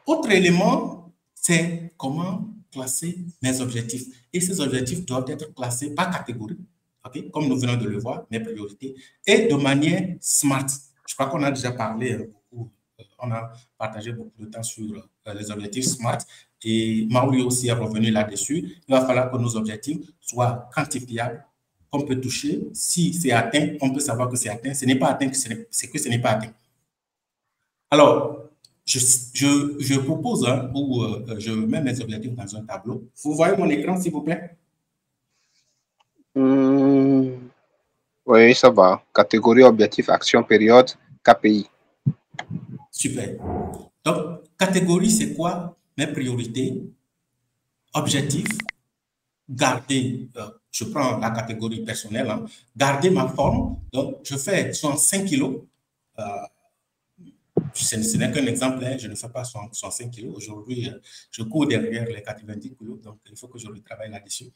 Autre élément, c'est comment classer mes objectifs. Et ces objectifs doivent être classés par catégorie, okay, comme nous venons de le voir, mes priorités, et de manière SMART. Je crois qu'on a déjà parlé beaucoup, on a partagé beaucoup de temps sur les objectifs SMART, et Mauri aussi est revenu là-dessus. Il va falloir que nos objectifs soient quantifiables, qu'on peut toucher. Si c'est atteint, on peut savoir que c'est atteint. Ce n'est pas atteint, c'est que ce n'est pas atteint. Alors, je propose, hein, ou je mets mes objectifs dans un tableau. Vous voyez mon écran, s'il vous plaît? Oui, ça va. Catégorie, objectif, action, période, KPI. Super. Donc, catégorie, c'est quoi? Mes priorités, objectifs, garder, je prends la catégorie personnelle, hein, garder ma forme. Donc, je fais 65 kilos. Ce n'est qu'un exemple, hein, je ne fais pas 65 kilos. Aujourd'hui, je cours derrière les 90 kilos, donc il faut que je retravaille là-dessus.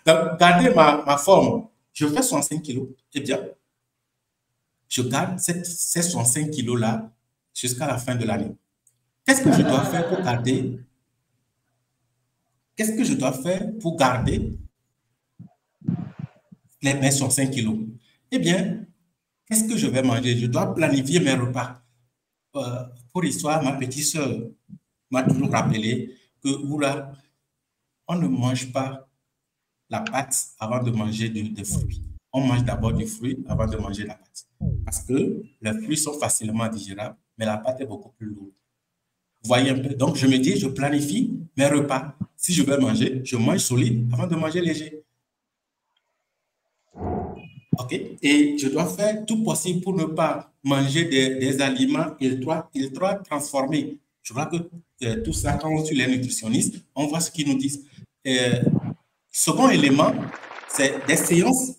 Donc, garder ma forme, je fais 65 kilos, eh bien, je garde ces 65 kilos-là jusqu'à la fin de l'année. Qu'est-ce que je dois faire pour garder? Qu'est-ce que je dois faire pour garder mes 65 kilos? Eh bien, qu'est-ce que je vais manger? Je dois planifier mes repas. Pour histoire, ma petite soeur m'a toujours rappelé que, oula, on ne mange pas la pâte avant de manger des fruits. On mange d'abord du fruit avant de manger la pâte. Parce que les fruits sont facilement digérables, mais la pâte est beaucoup plus lourde. Vous voyez un peu? Donc, je me dis, je planifie mes repas. Si je vais manger, je mange solide avant de manger léger. OK? Et je dois faire tout possible pour ne pas manger des aliments ultra transformés. Je vois que tout ça, quand on suit les nutritionnistes, on voit ce qu'ils nous disent. Second élément, c'est des séances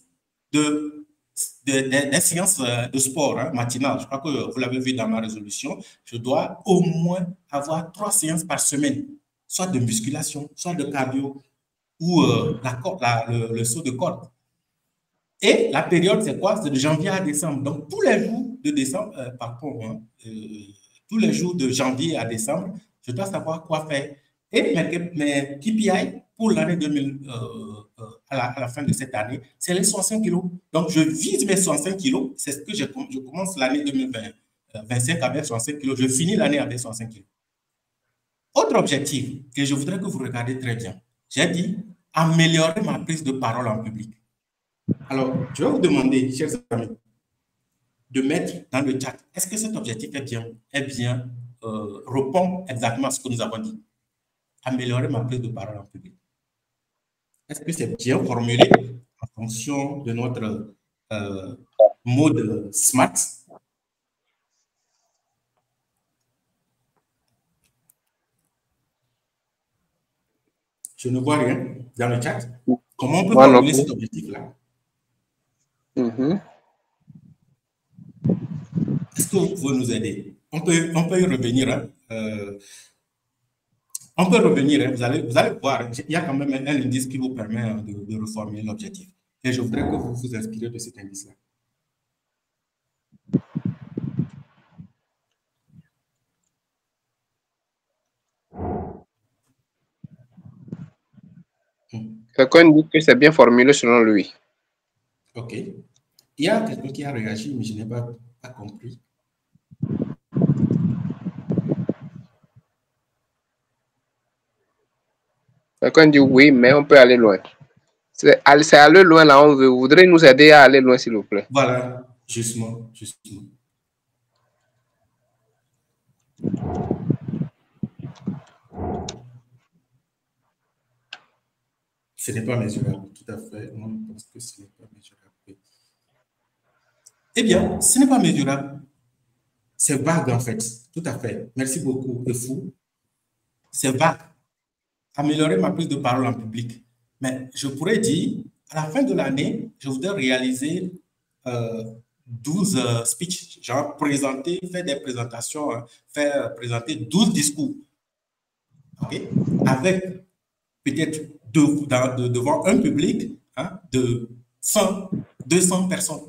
des séances de sport, hein, matinales. Je crois que vous l'avez vu dans ma résolution. Je dois au moins avoir 3 séances par semaine, soit de musculation, soit de cardio, ou le saut de corde. Et la période, c'est quoi? C'est de janvier à décembre. Donc, tous les jours de décembre, tous les jours de janvier à décembre, je dois savoir quoi faire. Et mes KPI pour l'année 2000, à la fin de cette année, c'est les 65 kilos. Donc, je vise mes 65 kilos. C'est ce que je commence l'année 2025 avec 65 kilos. Je finis l'année avec 65 kilos. Autre objectif que je voudrais que vous regardiez très bien. J'ai dit améliorer ma prise de parole en public. Alors, je vais vous demander, chers amis, de mettre dans le chat, est-ce que cet objectif répond exactement à ce que nous avons dit? Améliorer ma prise de parole en public. Est-ce que c'est bien formulé en fonction de notre mode SMART? Je ne vois rien dans le chat. Comment on peut formuler cet objectif-là? Est-ce que vous pouvez nous aider? On peut y revenir. Hein? On peut revenir. Hein? Vous allez voir. Il y a quand même un indice qui vous permet de reformuler l'objectif. Et je voudrais que vous vous inspirez de cet indice-là. Quelqu'un dit que c'est bien formulé selon lui. OK. Il y a quelqu'un qui a réagi, mais je n'ai pas compris. Quelqu'un dit oui, mais on peut aller loin. C'est aller loin là, on veut. Vous voudrez nous aider à aller loin, s'il vous plaît. Voilà, justement. Ce n'est pas mesurable, tout à fait. Moi, je pense que ce n'est pas mesurable. Eh bien, ce n'est pas mesurable. C'est vague, en fait. Tout à fait. Merci beaucoup, Efou. C'est vague. Améliorer ma prise de parole en public. Mais je pourrais dire, à la fin de l'année, je voudrais réaliser 12 speeches, genre présenter, faire des présentations, hein, faire présenter 12 discours. Okay? Avec peut-être devant un public, hein, de 100, 200 personnes.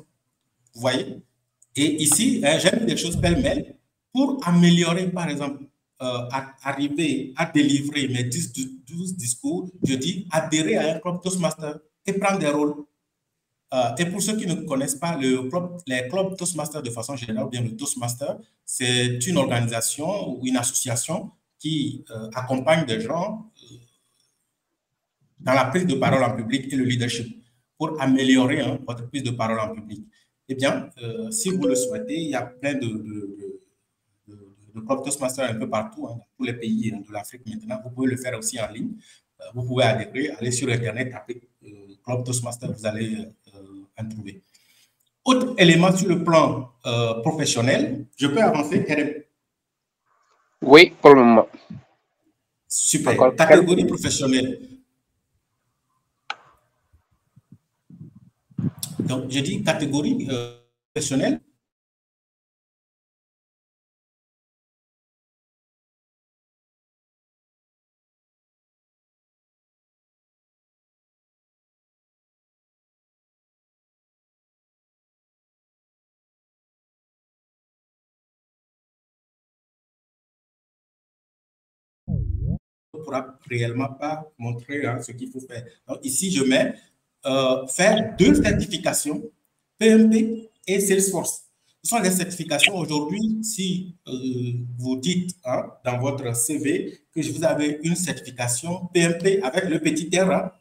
Vous voyez? Et ici, j'ai mis des choses pêle-mêle pour améliorer, par exemple, arriver à délivrer mes 12 discours, je dis adhérer à un club Toastmaster et prendre des rôles. Et pour ceux qui ne connaissent pas les clubs Toastmasters de façon générale, ou bien le Toastmaster, c'est une organisation ou une association qui accompagne des gens dans la prise de parole en public et le leadership pour améliorer votre prise de parole en public. Eh bien, si vous le souhaitez, il y a plein de clubs Toastmasters un peu partout, dans tous les pays de l'Afrique maintenant. Vous pouvez le faire aussi en ligne. Vous pouvez adhérer, aller sur Internet, taper club Toastmasters, vous allez en trouver. Autre élément sur le plan professionnel, je peux avancer, Kerem? Oui, pour le moment. Super. Encore catégorie professionnelle. Donc, je dis catégorie professionnelle. On ne pourra réellement pas montrer ce qu'il faut faire. Donc, ici, je mets faire 2 certifications, PMP et Salesforce. Ce sont des certifications aujourd'hui, si vous dites dans votre CV que vous avez une certification PMP avec le petit R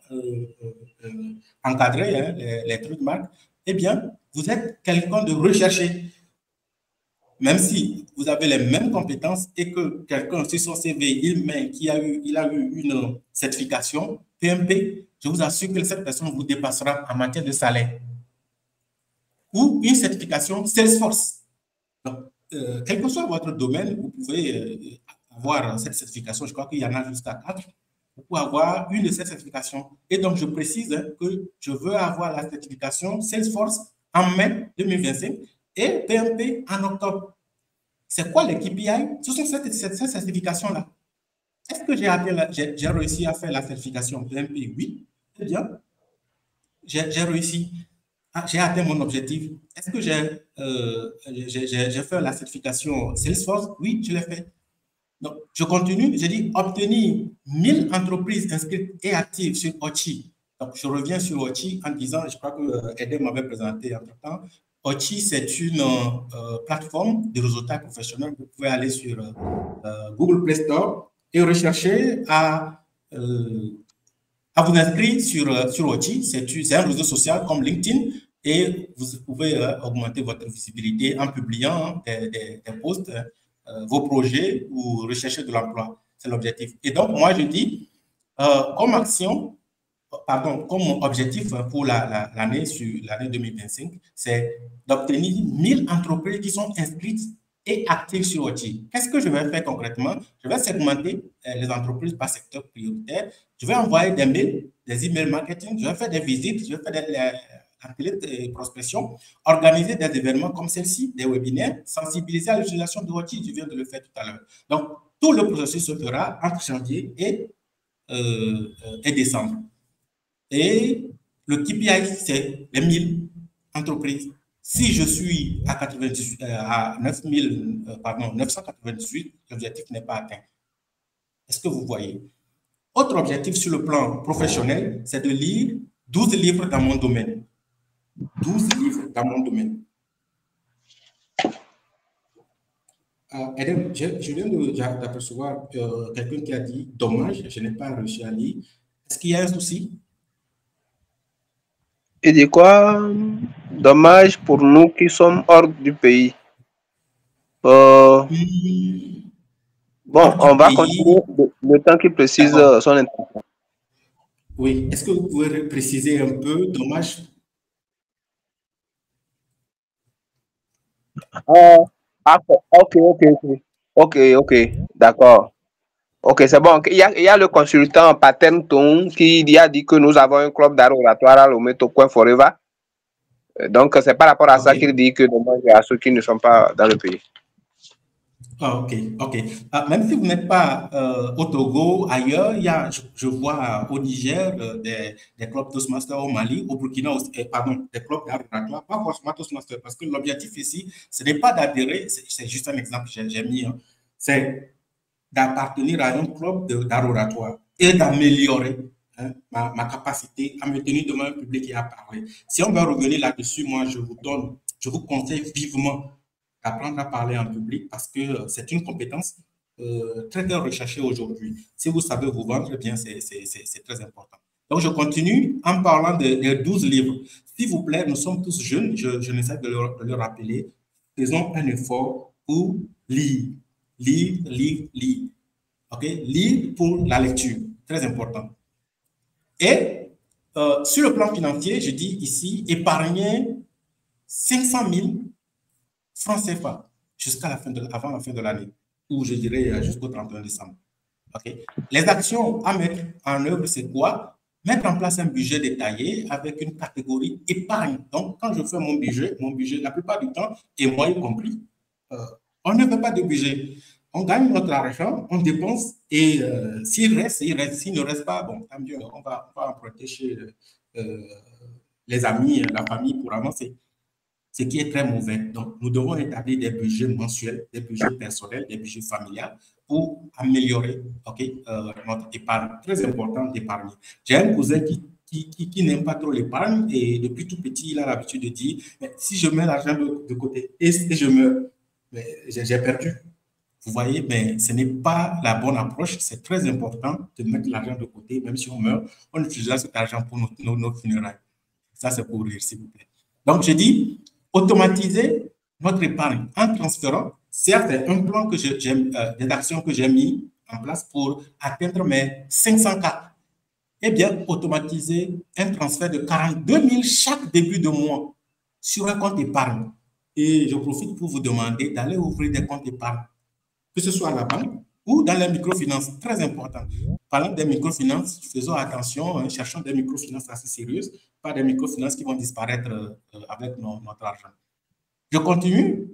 encadré, les trucs marques, eh bien, vous êtes quelqu'un de recherché. Même si vous avez les mêmes compétences et que quelqu'un sur son CV, il a eu une certification PMP, je vous assure que cette personne vous dépassera en matière de salaire. Ou une certification Salesforce. Donc, quel que soit votre domaine, vous pouvez avoir cette certification. Je crois qu'il y en a jusqu'à 4. Vous pouvez avoir une de ces certifications. Et donc, je précise que je veux avoir la certification Salesforce en mai 2025 et PMP en octobre. C'est quoi les KPI? Ce sont ces certifications-là. Est-ce que j'ai réussi à faire la certification PMP? Oui. Eh bien, j'ai réussi. J'ai atteint mon objectif. Est-ce que j'ai fait la certification Salesforce? Oui, je l'ai fait. Donc, je continue. J'ai dit obtenir 1000 entreprises inscrites et actives sur Ochi. Donc, je reviens sur Ochi en disant, je crois que Edem m'avait présenté entre-temps. Ochi, c'est une plateforme de réseautage professionnel. Vous pouvez aller sur Google Play Store et rechercher à vous inscrire sur Ochi. C'est un réseau social comme LinkedIn et vous pouvez augmenter votre visibilité en publiant des posts, vos projets ou rechercher de l'emploi. C'est l'objectif. Et donc, moi, je dis, comme objectif pour l'année 2025, c'est d'obtenir 1000 entreprises qui sont inscrites et actives sur Ochi. Qu'est-ce que je vais faire concrètement? Je vais segmenter les entreprises par secteur prioritaire. Je vais envoyer des mails, des emails marketing, je vais faire des visites, je vais faire des prospection, organiser des événements comme celle-ci, des webinaires, sensibiliser à l'utilisation de Ochi, je viens de le faire tout à l'heure. Donc, tout le processus se fera entre janvier et décembre. Et le KPI, c'est les 1000 entreprises. Si je suis à 998, l'objectif n'est pas atteint. Est-ce que vous voyez? Autre objectif sur le plan professionnel, c'est de lire 12 livres dans mon domaine. 12 livres dans mon domaine. Edem, je viens d'apercevoir quelqu'un qui a dit « Dommage, je n'ai pas réussi à lire ». Est-ce qu'il y a un souci? Et de quoi? Dommage pour nous qui sommes hors du pays. Bon, on va continuer le temps qui précise son intention. Oui, est-ce que vous pouvez préciser un peu? Dommage. Ok, d'accord. Ok, c'est bon. Il y a le consultant Pattern Tong qui a dit que nous avons un club d'art oratoire à Lometo Coin Forever. Donc, c'est par rapport à ça qu'il dit que dommage à ceux qui ne sont pas dans le pays. Ok. Même si vous n'êtes pas au Togo, ailleurs, je vois au Niger des clubs Toastmasters au Mali, au Burkina, pardon, des clubs d'art oratoire, pas forcément Toastmasters, parce que l'objectif ici, ce n'est pas d'adhérer, c'est juste un exemple que j'ai mis, c'est d'appartenir à un club d'art oratoire et d'améliorer ma capacité à me tenir devant un public et à parler. Si on va revenir là-dessus, moi, je vous conseille vivement d'apprendre à parler en public parce que c'est une compétence très bien recherchée aujourd'hui. Si vous savez vous vendre, eh bien, c'est très important. Donc, je continue en parlant des 12 livres. S'il vous plaît, nous sommes tous jeunes, je n'essaie de le rappeler. Faisons un effort pour lire. Lire, lire, lire. OK? Lire pour la lecture. Très important. Et sur le plan financier, je dis ici, épargner 500 000 francs CFA jusqu'à avant la fin de l'année, ou je dirais jusqu'au 31 décembre. Okay. Les actions à mettre en œuvre, c'est quoi? Mettre en place un budget détaillé avec une catégorie épargne. Donc, quand je fais mon budget, la plupart du temps, et moi y compris, on ne fait pas de budget. On gagne notre argent, on dépense, et s'il reste, il reste. S'il ne reste pas, bon, tant mieux, on va emprunter chez les amis, la famille pour avancer. Ce qui est très mauvais. Donc, nous devons établir des budgets mensuels, des budgets personnels, des budgets familiales pour améliorer notre épargne. Très important d'épargner. J'ai un cousin qui n'aime pas trop l'épargne et depuis tout petit, il a l'habitude de dire si je mets l'argent de côté et je meurs, j'ai perdu. Vous voyez, mais ce n'est pas la bonne approche. C'est très important de mettre l'argent de côté, même si on meurt, on utilisera cet argent pour nos funérailles. Ça, c'est pour rire, s'il vous plaît. Donc, je dis, automatiser notre épargne en transférant, certes, un plan que des actions que j'ai mis en place pour atteindre mes 500K. Eh bien, automatiser un transfert de 42 000 chaque début de mois sur un compte épargne. Et je profite pour vous demander d'aller ouvrir des comptes épargne, que ce soit à la banque ou dans les microfinances, très important. Parlant des microfinances, faisons attention, cherchons des microfinances assez sérieuses, pas des microfinances qui vont disparaître avec notre argent. Je continue.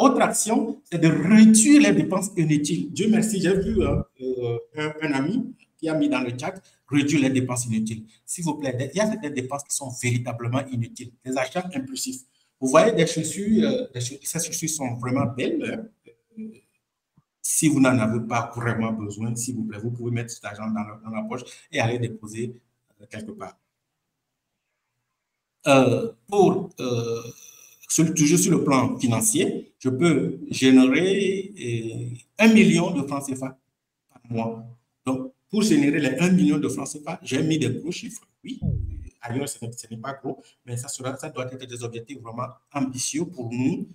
Autre action, c'est de réduire les dépenses inutiles. Dieu merci, j'ai vu un ami qui a mis dans le chat réduire les dépenses inutiles. S'il vous plaît, il y a des dépenses qui sont véritablement inutiles, des achats impulsifs. Vous voyez des chaussures, ces chaussures sont vraiment belles. Si vous n'en avez pas vraiment besoin, s'il vous plaît, vous pouvez mettre cet argent dans la poche et aller déposer quelque part. Toujours sur le plan financier, je peux générer 1 million de francs CFA par mois. Donc, pour générer les 1 million de francs CFA, j'ai mis des gros chiffres. Oui, ailleurs, ce n'est pas gros, mais ça doit être des objectifs vraiment ambitieux pour nous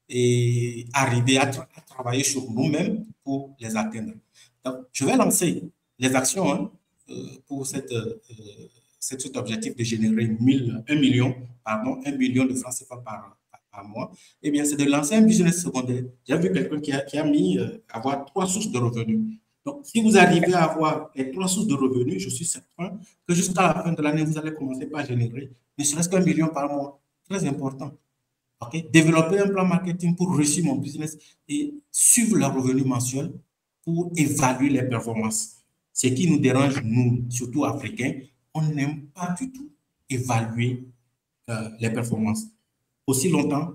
et arriver à travailler sur nous-mêmes pour les atteindre. Donc, je vais lancer les actions pour cet objectif de générer 1 million de francs CFA par mois. Eh bien, c'est de lancer un business secondaire. J'ai vu quelqu'un qui a mis avoir 3 sources de revenus. Donc, si vous arrivez à avoir les 3 sources de revenus, je suis certain que jusqu'à la fin de l'année, vous allez commencer par générer ne serait-ce qu'1 million par mois. Très important. Okay? Développer un plan marketing pour réussir mon business et suivre le revenu mensuel pour évaluer les performances. Ce qui nous dérange, nous, surtout Africains, on n'aime pas du tout évaluer les performances. Aussi longtemps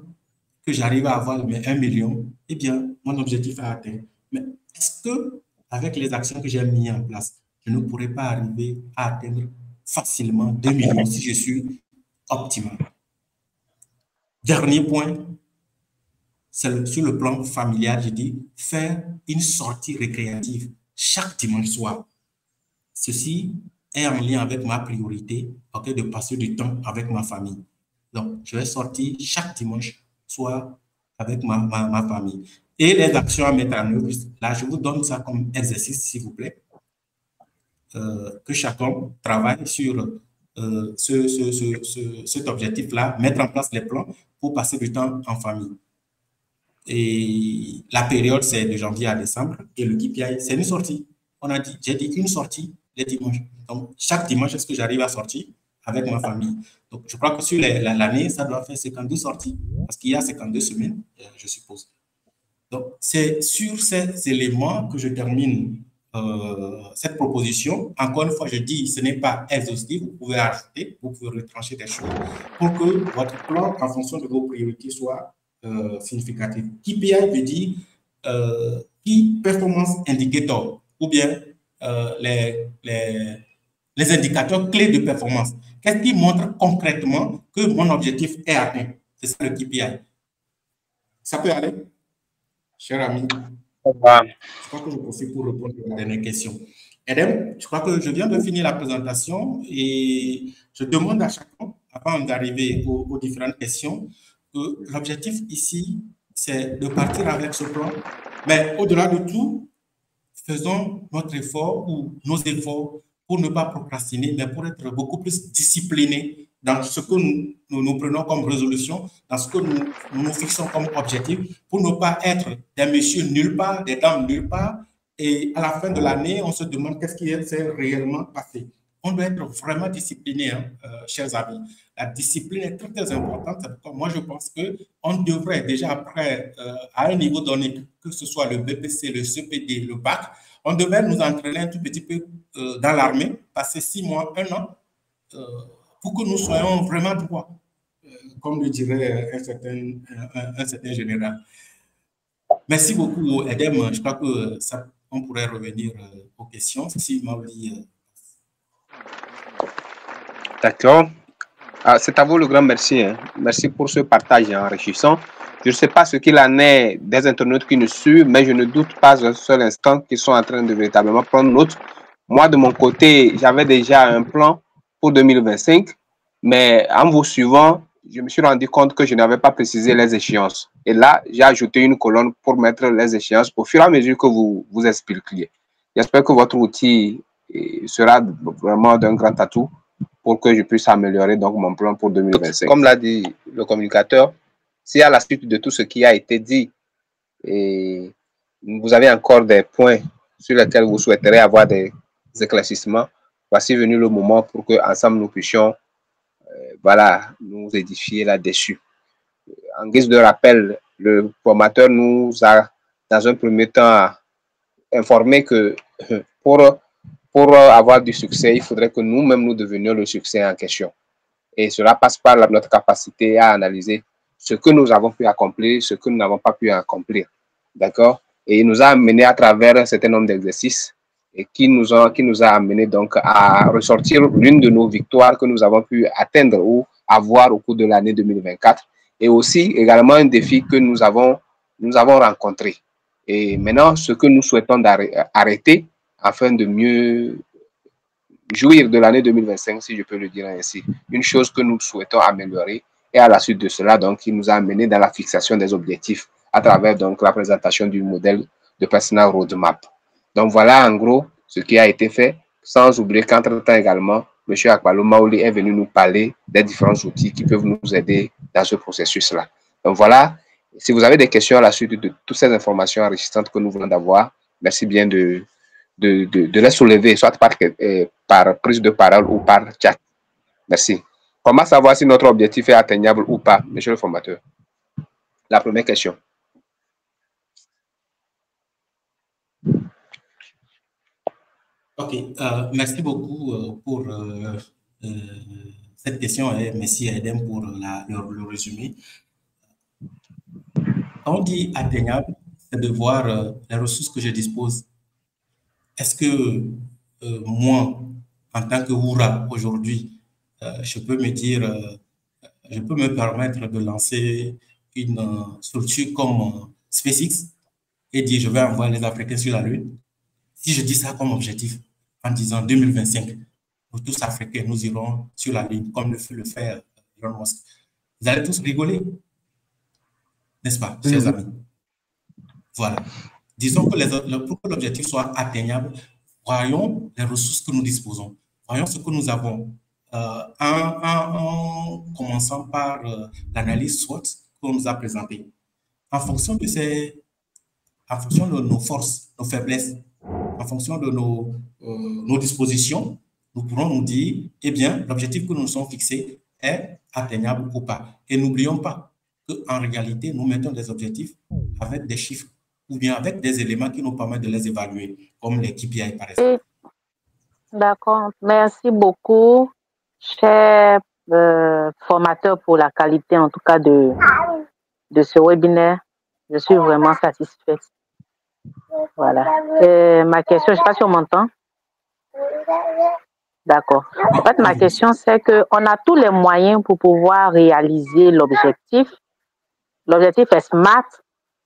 que j'arrive à avoir mes 1 million, eh bien, mon objectif est atteint. Mais est-ce que, avec les actions que j'ai mises en place, je ne pourrais pas arriver à atteindre facilement 2 millions si je suis optimal? Dernier point, c'est sur le plan familial, je dis, faire une sortie récréative chaque dimanche soir. Ceci est en lien avec ma priorité, de passer du temps avec ma famille. Donc, je vais sortir chaque dimanche soir avec ma famille. Et les actions à mettre en œuvre, là, je vous donne ça comme exercice, s'il vous plaît, que chacun travaille sur cet objectif-là, mettre en place les plans pour passer du temps en famille. Et la période, c'est de janvier à décembre. Et le KPI, c'est une sortie. J'ai dit une sortie les dimanches. Donc, chaque dimanche, est-ce que j'arrive à sortir avec ma famille? Donc, je crois que sur l'année, ça doit faire 52 sorties. Parce qu'il y a 52 semaines, je suppose. Donc, c'est sur ces éléments que je termine cette proposition. Encore une fois, je dis, ce n'est pas exhaustif. Vous pouvez ajouter, vous pouvez retrancher des choses pour que votre plan, en fonction de vos priorités, soit significatif. KPI veut dire Key Performance Indicator, ou bien les indicateurs clés de performance. Qu'est-ce qui montre concrètement que mon objectif est atteint? C'est ça le KPI. Ça peut aller, cher ami? Je crois que je profite pour répondre à la dernière question. Edem, je crois que je viens de finir la présentation et je demande à chacun, avant d'arriver aux différentes questions, que l'objectif ici, c'est de partir avec ce plan. Mais au-delà de tout, faisons notre effort ou nos efforts pour ne pas procrastiner, mais pour être beaucoup plus disciplinés dans ce que nous prenons comme résolution, dans ce que nous fixons comme objectif, pour ne pas être des messieurs nulle part, des dames nulle part, et à la fin de l'année, on se demande qu'est-ce qui s'est réellement passé. On doit être vraiment discipliné, hein, chers amis. La discipline est très, très importante. Moi, je pense qu'on devrait déjà après, à un niveau donné, que ce soit le BPC, le CPD, le bac, on devrait nous entraîner un tout petit peu dans l'armée, passer 6 mois, 1 an, pour que nous soyons vraiment droits, comme le dirait un certain général. Merci beaucoup, Edem. Je crois que ça, on pourrait revenir aux questions. Si Maoli. D'accord. C'est à vous le grand merci. Hein. Merci pour ce partage enrichissant. Je ne sais pas ce qu'il en est des internautes qui nous suivent, mais je ne doute pas un seul instant qu'ils sont en train de véritablement prendre note. Moi, de mon côté, j'avais déjà un plan pour 2025, mais en vous suivant, je me suis rendu compte que je n'avais pas précisé les échéances. Et là, j'ai ajouté une colonne pour mettre les échéances au fur et à mesure que vous expliquiez. J'espère que votre outil sera vraiment d'un grand atout pour que je puisse améliorer donc mon plan pour 2025. Comme l'a dit le communicateur, si à la suite de tout ce qui a été dit, et vous avez encore des points sur lesquels vous souhaiterez avoir des éclaircissements, voici venu le moment pour que ensemble nous puissions voilà, nous édifier là-dessus. En guise de rappel, le formateur nous a, dans un premier temps, informé que pour avoir du succès, il faudrait que nous-mêmes nous devenions le succès en question. Et cela passe par notre capacité à analyser ce que nous avons pu accomplir, ce que nous n'avons pas pu accomplir. D'accord? Et il nous a amené à travers un certain nombre d'exercices et qui nous a amené donc à ressortir l'une de nos victoires que nous avons pu atteindre ou avoir au cours de l'année 2024 et aussi également un défi que nous avons rencontré. Et maintenant, ce que nous souhaitons arrêter afin de mieux jouir de l'année 2025, si je peux le dire ainsi. Une chose que nous souhaitons améliorer et à la suite de cela, donc, il nous a amené dans la fixation des objectifs à travers donc la présentation du modèle de Personal Roadmap. Donc, voilà en gros ce qui a été fait, sans oublier qu'entre-temps également, M. Akpalo Maoli est venu nous parler des différents outils qui peuvent nous aider dans ce processus-là. Donc, voilà. Si vous avez des questions à la suite de toutes ces informations enrichissantes que nous venons d'avoir, merci bien de les soulever, soit par prise de parole ou par chat. Merci. Comment savoir si notre objectif est atteignable ou pas, monsieur le formateur? La première question. OK. Merci beaucoup pour cette question et merci à Edem pour le résumé. Quand on dit atteignable, c'est de voir les ressources que je dispose. Est-ce que moi, en tant que Oura, aujourd'hui, je peux me dire, je peux me permettre de lancer une structure comme SpaceX et dire je vais envoyer les Africains sur la Lune? Si je dis ça comme objectif, en disant 2025, nous tous Africains, nous irons sur la Lune, comme le fait Elon Musk, vous allez tous rigoler, n'est-ce pas, chers amis? Voilà. Disons que pour que l'objectif soit atteignable, voyons les ressources que nous disposons, voyons ce que nous avons, en commençant par l'analyse SWOT qu'on nous a présentée. En fonction de nos forces, nos faiblesses, en fonction de nos dispositions, nous pourrons nous dire, eh bien, l'objectif que nous nous sommes fixés est atteignable ou pas. Et n'oublions pas qu'en réalité, nous mettons des objectifs avec des chiffres ou bien avec des éléments qui nous permettent de les évaluer, comme les KPI par exemple. D'accord. Merci beaucoup, cher formateur, pour la qualité en tout cas de ce webinaire. Je suis vraiment satisfaite. Voilà. Ma question, je ne sais pas si on m'entend. D'accord. En fait, ma question, c'est qu'on a tous les moyens pour pouvoir réaliser l'objectif. L'objectif est SMART,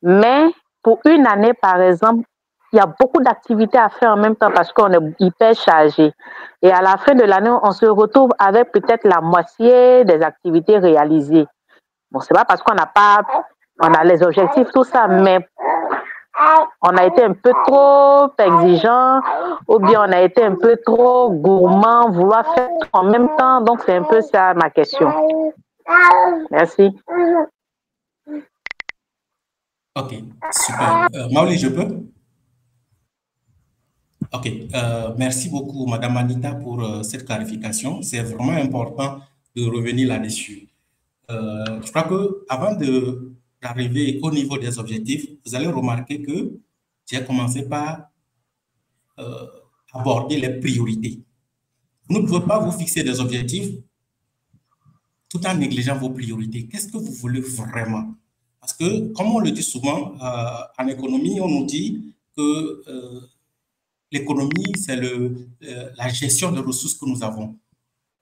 mais pour une année, par exemple, il y a beaucoup d'activités à faire en même temps parce qu'on est hyper chargé. Et à la fin de l'année, on se retrouve avec peut-être la moitié des activités réalisées. Bon, c'est pas parce qu'on a les objectifs, tout ça, mais on a été un peu trop exigeant ou bien on a été un peu trop gourmand, vouloir faire tout en même temps. Donc, c'est un peu ça ma question. Merci. Ok, super. Maoli, je peux? Ok, merci beaucoup, Madame Anita, pour cette clarification. C'est vraiment important de revenir là-dessus. Je crois que avant d'arriver au niveau des objectifs, vous allez remarquer que j'ai commencé par aborder les priorités. Vous ne pouvez pas vous fixer des objectifs tout en négligeant vos priorités. Qu'est-ce que vous voulez vraiment? Parce que, comme on le dit souvent, en économie, on nous dit que l'économie, c'est la gestion des ressources que nous avons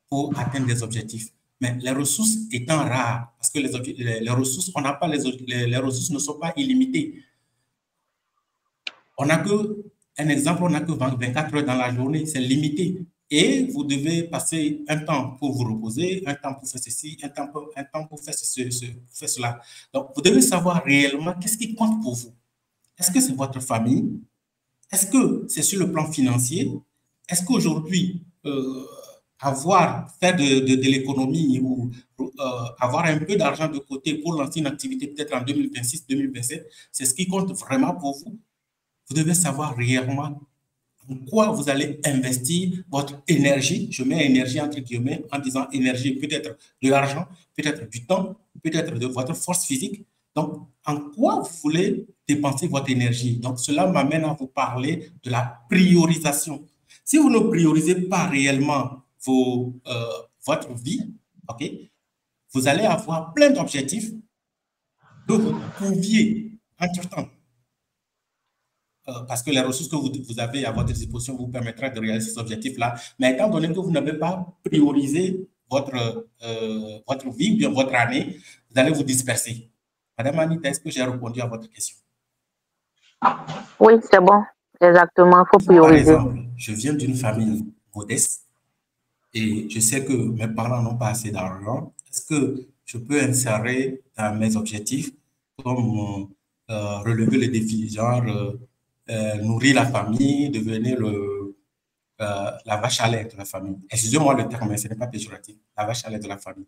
pour atteindre des objectifs. Mais les ressources étant rares, parce que les ressources, on n'a pas les ressources ne sont pas illimitées. On n'a que, un exemple, on n'a que 24 heures dans la journée, c'est limité. Et vous devez passer un temps pour vous reposer, un temps pour faire ceci, un temps pour faire cela. Donc, vous devez savoir réellement qu'est-ce qui compte pour vous. Est-ce que c'est votre famille? Est-ce que c'est sur le plan financier? Est-ce qu'aujourd'hui, faire de l'économie ou avoir un peu d'argent de côté pour lancer une activité peut-être en 2026, 2027, c'est ce qui compte vraiment pour vous? Vous devez savoir réellement en quoi vous allez investir votre énergie. Je mets énergie entre guillemets en disant énergie, peut-être de l'argent, peut-être du temps, peut-être de votre force physique. Donc, en quoi vous voulez dépenser votre énergie? Donc, cela m'amène à vous parler de la priorisation. Si vous ne priorisez pas réellement votre vie, ok, vous allez avoir plein d'objectifs que vous pouviez, entre-temps, parce que les ressources que vous avez à votre disposition vous permettraient de réaliser ces objectifs-là. Mais étant donné que vous n'avez pas priorisé votre vie ou bien votre année, vous allez vous disperser. Madame Anita, est-ce que j'ai répondu à votre question? Oui, c'est bon. Exactement, il faut prioriser. Par exemple, je viens d'une famille modeste et je sais que mes parents n'ont pas assez d'argent. Est-ce que je peux insérer dans mes objectifs comme relever les défis, genre nourrir la famille, devenir la vache à lait de la famille. Excusez-moi le terme, mais ce n'est pas péjoratif. La vache à lait de la famille.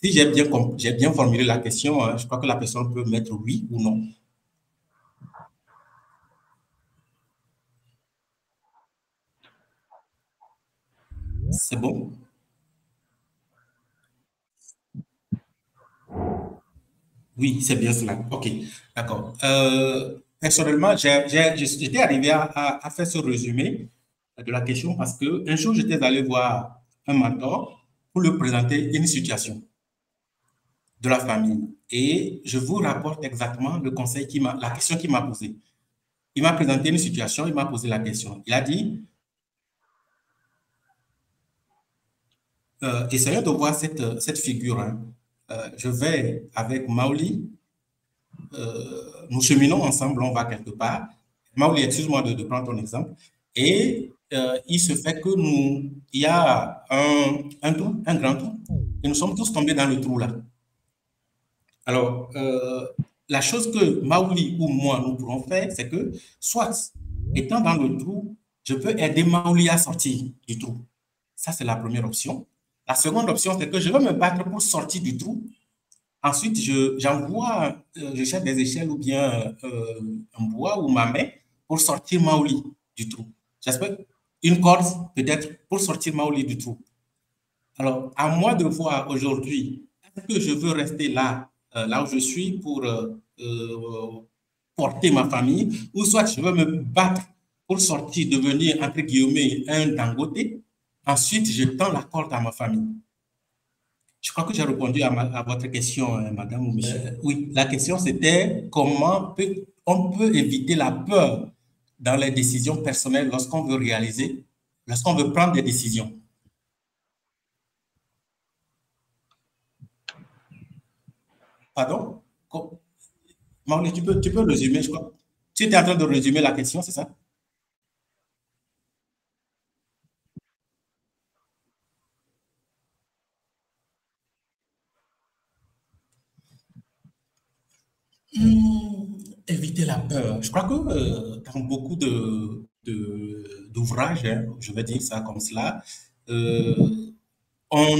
Si j'ai bien formulé la question, hein, je crois que la personne peut mettre oui ou non. C'est bon? Oui, c'est bien cela. OK, d'accord. Personnellement, j'étais arrivé à faire ce résumé de la question parce qu'un jour, j'étais allé voir un mentor pour lui présenter une situation de la famille. Et je vous rapporte exactement la question qu'il m'a posée. Il m'a présenté une situation, il m'a posé la question. Il a dit, essayons de voir cette figure. Hein. Je vais avec Maoli, nous cheminons ensemble, on va quelque part. Maoli, excuse-moi de prendre ton exemple. Et il se fait que il y a un trou, un grand trou, et nous sommes tous tombés dans le trou là. Alors, la chose que Maoli ou moi, nous pourrons faire, c'est que, soit, étant dans le trou, je peux aider Maoli à sortir du trou. Ça, c'est la première option. La seconde option, c'est que je vais me battre pour sortir du trou. Ensuite, je cherche des échelles ou bien un bois ou ma main pour sortir Maoli du trou. J'espère une corde, peut-être, pour sortir Maoli du trou. Alors, à moi de voir aujourd'hui, est-ce que je veux rester là où je suis pour porter ma famille, ou soit je veux me battre pour sortir, devenir, entre guillemets, un Dangote. Ensuite, je tends la corde à ma famille. Je crois que j'ai répondu à votre question, madame ou monsieur. Oui, la question c'était comment on peut éviter la peur dans les décisions personnelles lorsqu'on veut réaliser, lorsqu'on veut prendre des décisions. Pardon? Maouli, tu peux résumer, je crois. Tu étais en train de résumer la question, c'est ça? Éviter la peur. Je crois que dans beaucoup d'ouvrages, je vais dire ça comme cela, on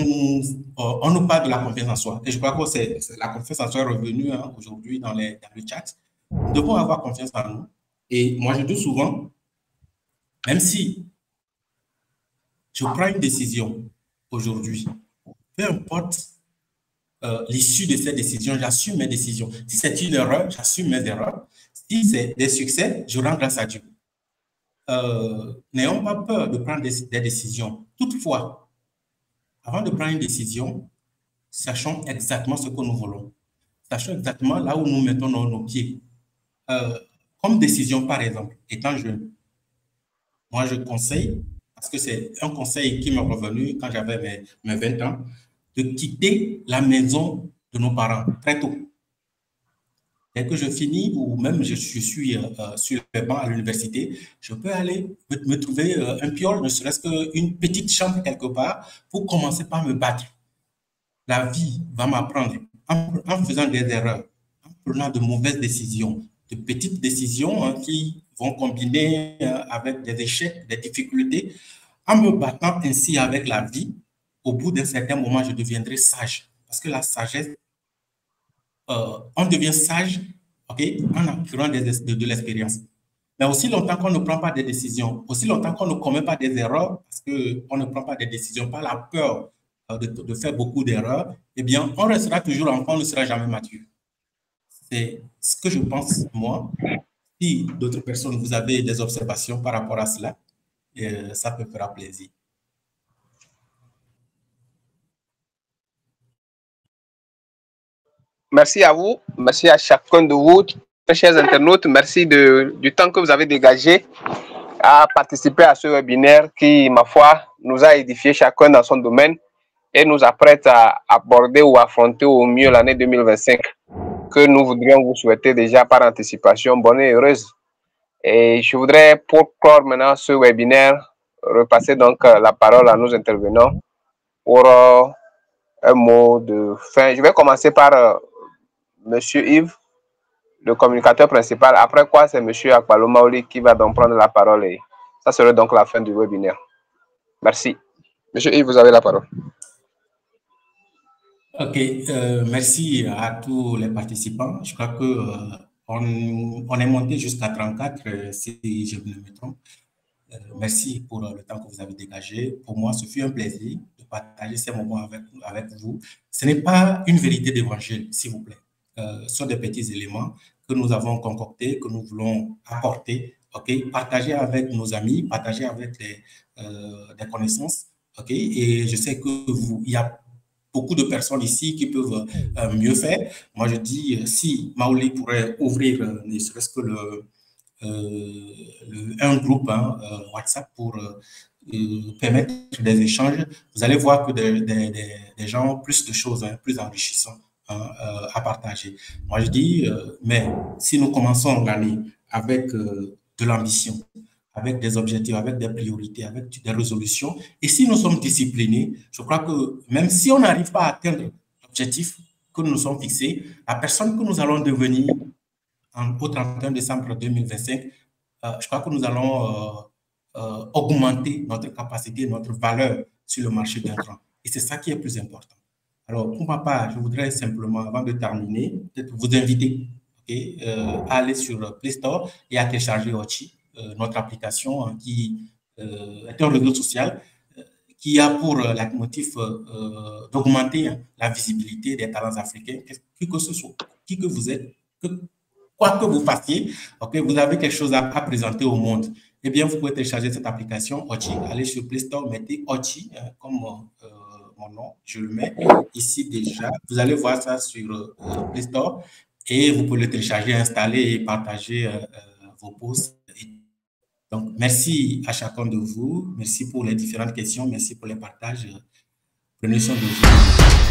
nous parle de la confiance en soi. Et je crois que la confiance en soi est revenue aujourd'hui dans le chat. Nous devons avoir confiance en nous. Et moi, je dis souvent, même si je prends une décision aujourd'hui, peu importe l'issue de cette décision, j'assume mes décisions. Si c'est une erreur, j'assume mes erreurs. Si c'est des succès, je rends grâce à Dieu. N'ayons pas peur de prendre des décisions. Toutefois, avant de prendre une décision, sachons exactement ce que nous voulons. Sachons exactement là où nous mettons nos pieds. Comme décision, par exemple, étant jeune, moi je conseille, parce que c'est un conseil qui m'est revenu quand j'avais mes 20 ans, de quitter la maison de nos parents très tôt. Dès que je finis, ou même je suis sur le banc à l'université, je peux aller me trouver un piole, ne serait-ce qu'une petite chambre quelque part, pour commencer par me battre. La vie va m'apprendre, en faisant des erreurs, en prenant de mauvaises décisions, de petites décisions qui vont combiner avec des échecs, des difficultés, en me battant ainsi avec la vie. Au bout d'un certain moment, je deviendrai sage. Parce que la sagesse, on devient sage, en acquérant de l'expérience. Mais aussi longtemps qu'on ne prend pas des décisions, aussi longtemps qu'on ne commet pas des erreurs, parce qu'on ne prend pas des décisions par la peur de faire beaucoup d'erreurs, eh bien, on restera toujours enfant, on ne sera jamais mature. C'est ce que je pense, moi. Si d'autres personnes, vous avez des observations par rapport à cela, ça peut faire plaisir. Merci à vous, merci à chacun de vous, très chers internautes, merci du temps que vous avez dégagé à participer à ce webinaire qui, ma foi, nous a édifié chacun dans son domaine et nous apprête à aborder ou affronter au mieux l'année 2025 que nous voudrions vous souhaiter déjà par anticipation bonne et heureuse. Et je voudrais, pour clore maintenant ce webinaire, repasser donc la parole à nos intervenants pour un mot de fin. Je vais commencer par Monsieur Yves, le communicateur principal. Après quoi, c'est Monsieur Akpalo Maouli qui va donc prendre la parole. Et ça serait donc la fin du webinaire. Merci. Monsieur Yves, vous avez la parole. OK. Merci à tous les participants. Je crois que on est monté jusqu'à 34, si je ne me trompe. Merci pour le temps que vous avez dégagé. Pour moi, ce fut un plaisir de partager ces moments avec vous. Ce n'est pas une vérité d'évangile, s'il vous plaît. Ce sont des petits éléments que nous avons concoctés, que nous voulons apporter, partager avec nos amis, partager avec des connaissances. Et je sais qu'il y a beaucoup de personnes ici qui peuvent mieux faire. Moi, je dis, si Maouli pourrait ouvrir ne serait-ce que un groupe WhatsApp pour permettre des échanges, vous allez voir que des gens ont plus de choses, plus enrichissants à partager. Moi, je dis, mais si nous commençons l'année avec de l'ambition, avec des objectifs, avec des priorités, avec des résolutions, et si nous sommes disciplinés, je crois que même si on n'arrive pas à atteindre l'objectif que nous nous sommes fixés, la personne que nous allons devenir au 31 décembre 2025, je crois que nous allons augmenter notre capacité, notre valeur sur le marché d'intrants. Et c'est ça qui est plus important. Alors, pour ma part, je voudrais simplement, avant de terminer, peut-être vous inviter à aller sur Play Store et à télécharger Ochi, notre application qui est un réseau social qui a pour leitmotiv d'augmenter la visibilité des talents africains, qui que ce soit, qui que vous êtes, quoi que vous fassiez, vous avez quelque chose à présenter au monde. Eh bien, vous pouvez télécharger cette application Ochi. Allez sur Play Store, mettez Ochi comme mon nom, je le mets ici déjà. Vous allez voir ça sur Play Store et vous pouvez le télécharger, installer et partager vos posts. Donc, merci à chacun de vous. Merci pour les différentes questions. Merci pour les partages. Prenez soin de vous.